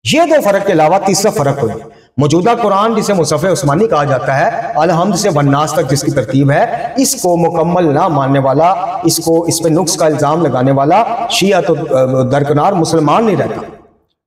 S2: یہ دو فرق کے علاوہ تیسرا فرق ہوئی، موجودہ قرآن جسے مصحف عثمانی کہا جاتا ہے، الحمد سے والناس تک جس کی ترتیب ہے، اس کو مکمل نہ ماننے والا، اس پہ نقص کا الزام لگانے والا شیعہ تو درکنار مسلمان نہیں رہتا۔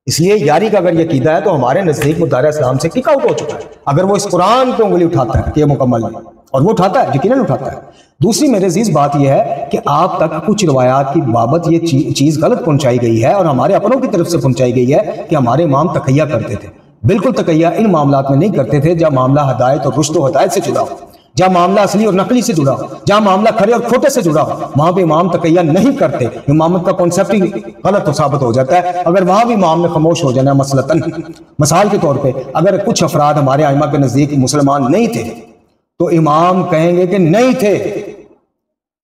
S2: اس لیے یاری کا اگر یہ عقیدہ ہے تو ہمارے نزدیک مدعی اسلام سے کک آؤٹ ہو چکا ہے اگر وہ اس قرآن پہ انگلی اٹھاتا ہے کہ یہ مکمل ہے، اور وہ اٹھاتا ہے، یقیناً اٹھاتا ہے۔ دوسری میرے عزیز بات یہ ہے کہ آپ تک کچھ روایات کی بابت یہ چیز غلط پہنچائی گئی ہے اور ہمارے اپنوں کی طرف سے پہنچائی گئی ہے کہ ہمارے امام تقیہ کرتے تھے۔ بالکل تقیہ ان معاملات میں نہیں کرتے تھے جہاں معاملہ ہدایت اور رشد و ہدایت سے جڑا ہو، جہاں معاملہ اصلی اور نقلی سے جڑا ہو، جہاں معاملہ کھرے اور کھوٹے سے جڑا ہو، وہاں پہ امام تقیہ نہیں کرتے۔ امامت کا کانسیپٹ ہی غلط ثابت ہو جاتا ہے اگر وہاں بھی امام نے خاموش ہو جانا ہے۔ مثلاً مثال کے طور پہ اگر کچھ افراد ہمارے ائمہ کے نزدیک مسلمان نہیں تھے تو امام کہیں گے کہ نہیں تھے۔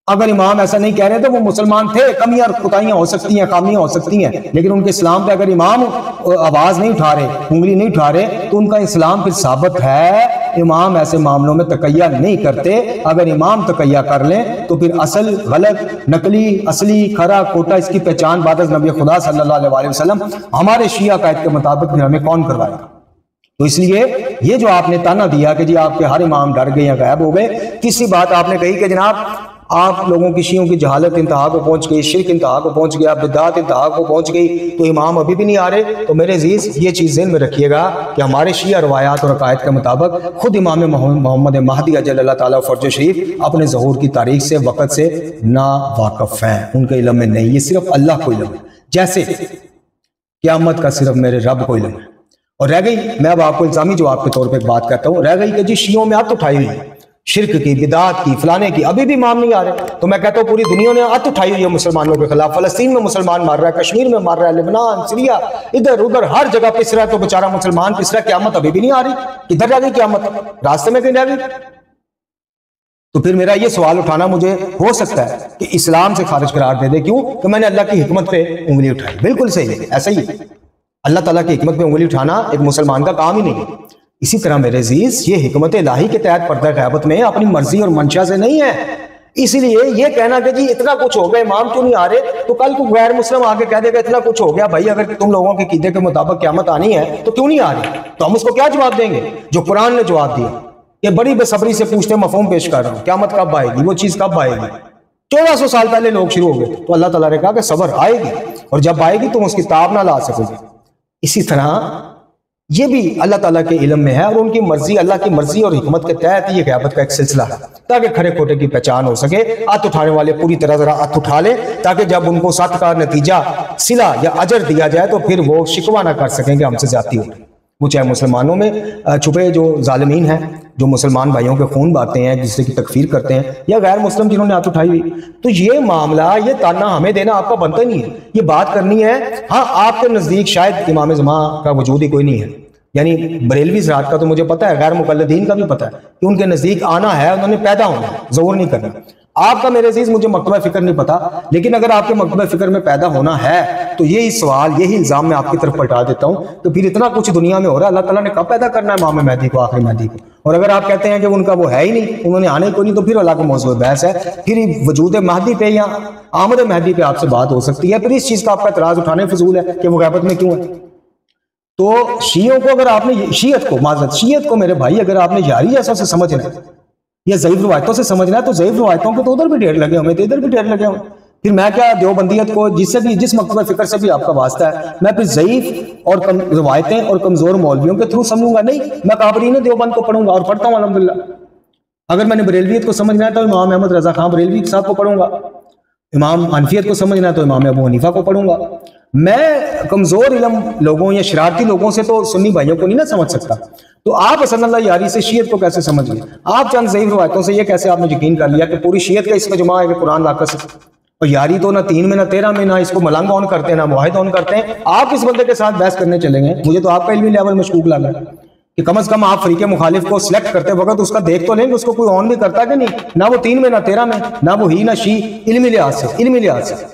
S2: اگر امام ایسا نہیں کہہ رہے تو وہ مسلمان تھے، کمیاں اور کوتاہیاں ہو سکتی ہیں، خامیاں ہو سکتی ہیں، لیکن ان کے اسلام پہ اگر امام آواز نہیں اٹھا رہے، انگلی نہیں اٹھا رہے تو ان کا اسلام پھر ثابت ہے۔ امام ایسے معاملوں میں تقیہ نہیں کرتے۔ اگر امام تقیہ کر لیں تو پھر اصل غلط، نقلی، اصلی، کھرا کھوٹا اس کی پہچان بعد از نبی خدا صلی اللہ علیہ وسلم ہمارے شیعہ قائد کے مطابق پھر ہمیں کون کروائے گا؟ تو اس لیے یہ جو آپ نے تانا دیا کہ جی آپ کے ہر امام ڈر گئے یا غائب ہو گئے، تیسری بات آپ نے کہی کہ جناب آپ لوگوں کی شیعوں کی جہالت انتہا کو پہنچ گئی، شرک انتہا کو پہنچ گیا، بدعات انتہا کو پہنچ گئی، تو امام ابھی بھی نہیں آ رہے۔ تو میرے عزیز یہ چیز ذہن میں رکھیے گا کہ ہمارے شیعہ روایات اور عقائد کے مطابق خود امام محمد مہدی اجل اللہ تعالیٰ فرج شریف اپنے ظہور کی تاریخ سے، وقت سے نا واقف ہیں، ان کے علم میں نہیں، یہ صرف اللہ کو علم ہے، جیسے قیامت کا صرف میرے رب کو علم ہے۔ اور رہ گئی، میں اب آپ کو الزامی جواب کے طور پہ ایک بات کہتا ہوں، رہ گئی کہ جی شیعوں میں ہاتھ اٹھائی ہوئی ہے، شرک کی، بدعات کی، فلانے کی، ابھی بھی امام نہیں آ رہے، تو میں کہتا ہوں پوری دنیا نے ہاتھ اٹھائی ہوئی ہے مسلمانوں کے خلاف۔ فلسطین میں مسلمان مار رہا ہے، کشمیر میں مار رہا ہے، لبنان، سیریا، ادھر ادھر ہر جگہ پس رہا ہے، تو بیچارہ مسلمان پس رہا ہے، قیامت ابھی بھی نہیں آ رہی، کدھر رہ گئی قیامت؟ راستے میں کہیں رہ گئی؟ تو پھر میرا یہ سوال اٹھانا مجھے ہو سکتا ہے کہ اسلام سے خارج قرار دے دے، کیوں کہ میں نے اللہ کی حکمت پہ انگلی اٹھائی. بالکل صحیح ہے، ایسا ہی اللہ تعالیٰ کی حکمت پہ انگلی اٹھانا ایک مسلمان کا کام ہی نہیں ہے. اسی طرح میرے عزیز یہ حکمت الہی کے تحت پردہ غیبت میں اپنی مرضی اور منشا سے نہیں ہے. اسی لیے یہ کہنا کہ جی اتنا کچھ ہو گیا امام کیوں نہیں آ رہے، تو کل کو غیر مسلم آ کے کہہ دے گا اتنا کچھ ہو گیا بھائی، اگر تم لوگوں کے عقیدے کے مطابق قیامت آنی ہے تو کیوں نہیں آ رہی؟ تو ہم اس کو کیا جواب دیں گے جو قرآن نے جواب دیا؟ کہ بڑی بے صبری سے پوچھتے مفہوم پیش کر رہا ہوں، قیامت کب آئے گی، وہ چیز کب آئے گی؟ 1400 سال پہلے لوگ شروع ہو گئے. تو اللہ تعالیٰ نے کہا کہ صبر آئے گی، اور جب آئے گی تم اس کی تاب نہ لا سکو گے. اسی طرح یہ بھی اللہ تعالیٰ کے علم میں ہے، اور ان کی مرضی، اللہ کی مرضی اور حکمت کے تحت یہ غیبت کا ایک سلسلہ ہے، تاکہ کھڑے کھوٹے کی پہچان ہو سکے. ہاتھ اٹھانے والے پوری طرح ذرا ہاتھ اٹھا لیں، تاکہ جب ان کو ساتھ کا نتیجہ صلہ یا اجر دیا جائے تو پھر وہ شکوہ نہ کر سکیں کہ ہم سے زیادتی ہو رہی. وہ چاہے مسلمانوں میں چھپے جو ظالمین ہیں، جو مسلمان بھائیوں کے خون باتے ہیں، جس سے کی تکفیر کرتے ہیں، یا غیر مسلم جنہوں نے ہاتھ اٹھائی ہوئی. تو یہ معاملہ، یہ تانا ہمیں دینا آپ کا بنتا نہیں ہے. یہ بات کرنی ہے، ہاں آپ کے نزدیک شاید امام زمان کا وجود ہی کوئی نہیں ہے، یعنی بریلوی حضرات کا تو مجھے پتا ہے، غیر مقلدین کا بھی پتا ہے کہ ان کے نزدیک آنا ہے، انہوں نے پیدا ہونا ہے، زور نہیں کرنا. آپ کا میرے عزیز مجھے مکتبہ فکر نہیں پتا، لیکن اگر آپ کے مکتبہ فکر میں پیدا ہونا ہے تو یہی سوال، یہی الزام میں آپ کی طرف پلٹا دیتا ہوں کہ پھر اتنا کچھ دنیا میں ہو رہا ہے، اللہ تعالیٰ نے کب پیدا کرنا ہے امام مہدی کو، آخری مہدی کو؟ اور اگر آپ کہتے ہیں کہ ان کا وہ ہے ہی نہیں، انہوں نے آنے کو نہیں، تو پھر اللہ کا موضوع بحث ہے. پھر وجود مہدی پہ یا آمد مہدی پہ آپ سے بات ہو سکتی ہے. پھر اس چیز کا آپ کا اعتراض اٹھانے فضول ہے کہ وہ غیبت میں کیوں ہے. تو شیعوں کو اگر آپ نے شیعت کو میرے بھائی اگر آپ نے یاری جیسا سے سمجھنا ہے یا ضعیف روایتوں سے سمجھنا ہے، تو ضعیف روایتوں کے تو ادھر بھی ڈھیر لگے ہوئے، تو ادھر بھی ڈھیر لگے ہوئے. پھر میں کیا دیوبندیت کو جس مکتبہ فکر سے بھی آپ کا واسطہ ہے، میں پھر ضعیف اور روایتیں اور کمزور مولویوں کے تھرو سمجھوں گا؟ نہیں، میں قابرین دیوبند کو پڑھوں گا اور پڑھتا ہوں الحمدللہ. اگر میں نے بریلویت کو سمجھنا ہے تو امام احمد رضا خان بریلوی صاحب کو پڑھوں گا. امام حنفیت کو سمجھنا ہے تو امام ابو حنیفہ کو پڑھوں گا. میں کمزور علم لوگوں یا شرارتی لوگوں سے تو سنی بھائیوں کو نہیں نہ سمجھ سکتا. تو آپ حسن اللہ یاری سے شیعت کو کیسے سمجھ گئے؟ آپ چند ضعیف روایتوں سے یہ کیسے آپ نے یقین کر لیا کہ پوری شیعت کا اس میں جمع ہے کہ قرآن ناقص ہے؟ اور یاری تو نہ 3 میں نہ 13 میں، نہ اس کو ملنگ آن کرتے ہیں، نہ معاہد آن کرتے ہیں. آپ اس بندے کے ساتھ بحث کرنے چلیں گے؟ مجھے تو آپ کا علمی لیول مشکوک لگا کہ کم از کم آپ فریق مخالف کو سلیکٹ کرتے وقت اس کا دیکھ تو لیں کہ اس کو کوئی آن بھی کرتا کہ نہیں. نہ وہ 3 میں نہ 13 میں، نہ وہ ہی نہ شی، علمی لحاظ سے.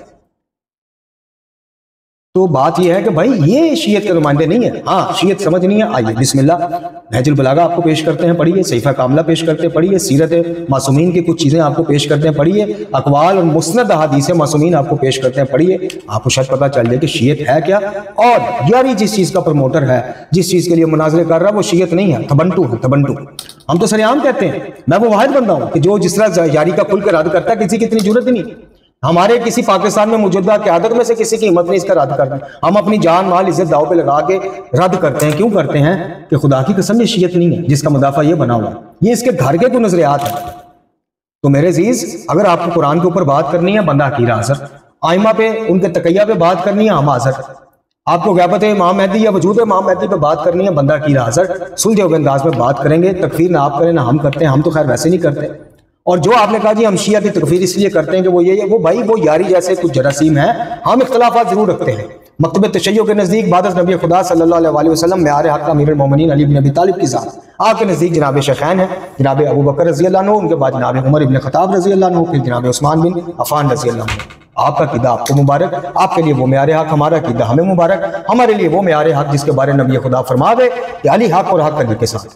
S2: تو بات یہ ہے کہ بھائی یہ شیعت کے نمائندے نہیں ہیں. ہاں شیعت سمجھنی ہے، آئیے بسم اللہ نہج البلاغہ آپ کو پیش کرتے ہیں، پڑھیے. صحیفہ کاملہ پیش کرتے ہیں، پڑھیے. سیرت معصومین کی کچھ چیزیں آپ کو پیش کرتے ہیں، پڑھیے. اقوال اور مسند احادیث معصومین آپ کو پیش کرتے ہیں، پڑھیے. آپ کو شاید پتہ چل جائے کہ شیعت ہے کیا. اور یاری جس چیز کا پروموٹر ہے، جس چیز کے لیے مناظرے کر رہا ہے، وہ شیعت نہیں ہے، تبنٹو ہے، تبنٹو. ہم تو سریعام کہتے ہیں، میں وہ واحد بندہ ہوں کہ جو جس طرح یاری کا کھل کے رد کرتا ہے، کسی کی اتنی جرت نہیں. ہمارے کسی پاکستان میں موجودہ قیادت میں سے کسی کی ہمت نہیں اس کا رد کرنا. ہم اپنی جان مال عزت داؤ پہ لگا کے رد کرتے ہیں. کیوں کرتے ہیں؟ کہ خدا کی قسم یہ شیعت نہیں ہے جس کا مدافع یہ بنا ہوا، یہ اس کے گھر کے کوئی نظریات ہیں. تو میرے عزیز اگر آپ کو قرآن کے اوپر بات کرنی ہے، بندہ حقیر حاضر. آئمہ پہ، ان کے تقیہ پہ بات کرنی ہے، ہم حاضر. آپ کو غیبت امام مہدی یا وجود امام مہدی پہ بات کرنی ہے، بندہ حقیر حاضر. سلجھے ہوئے انداز میں بات کریں گے. تکفیر نہ آپ کریں نہ ہم کرتے ہیں، ہم تو خیر ویسے نہیں کرتے. اور جو آپ نے کہا جی ہم شیعہ کی تکفیر اس لیے کرتے ہیں کہ وہ یہ وہ بھائی وہ یاری جیسے کچھ جراثیم ہیں. ہم اختلافات ضرور رکھتے ہیں. مکتب تشیع کے نزدیک بعد از نبی خدا صلی اللہ علیہ وسلم معیار حق امیر المومنین علی بن ابی طالب کی ذات. آپ کے نزدیک جناب شیخین ہیں، جناب ابو بکر رضی اللہ عنہ، ان کے بعد جناب عمر ابن خطاب رضی اللہ عنہ، پھر جناب عثمان بن عفان رضی اللہ عنہ. آپ کا عقیدہ آپ کو مبارک، آپ کے لیے وہ معیار حق، ہمارا عقیدہ ہمیں مبارک. ہمارے لیے وہ معیار حق جس کے بارے نبی خدا فرما دے کہ علی حق اور حق علی کے ساتھ.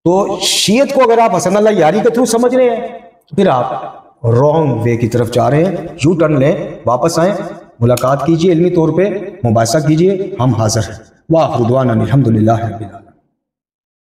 S2: تو شیعت کو اگر آپ حسن اللہ یاری کے تھرو سمجھ رہے ہیں، پھر آپ رونگ وے کی طرف جا رہے ہیں. یو ٹرن لیں، واپس آئیں، ملاقات کیجئے، علمی طور پہ مباحثہ کیجئے. ہم حاضر ہیں. وآخر دعوانا الحمدللہ رب العالمین.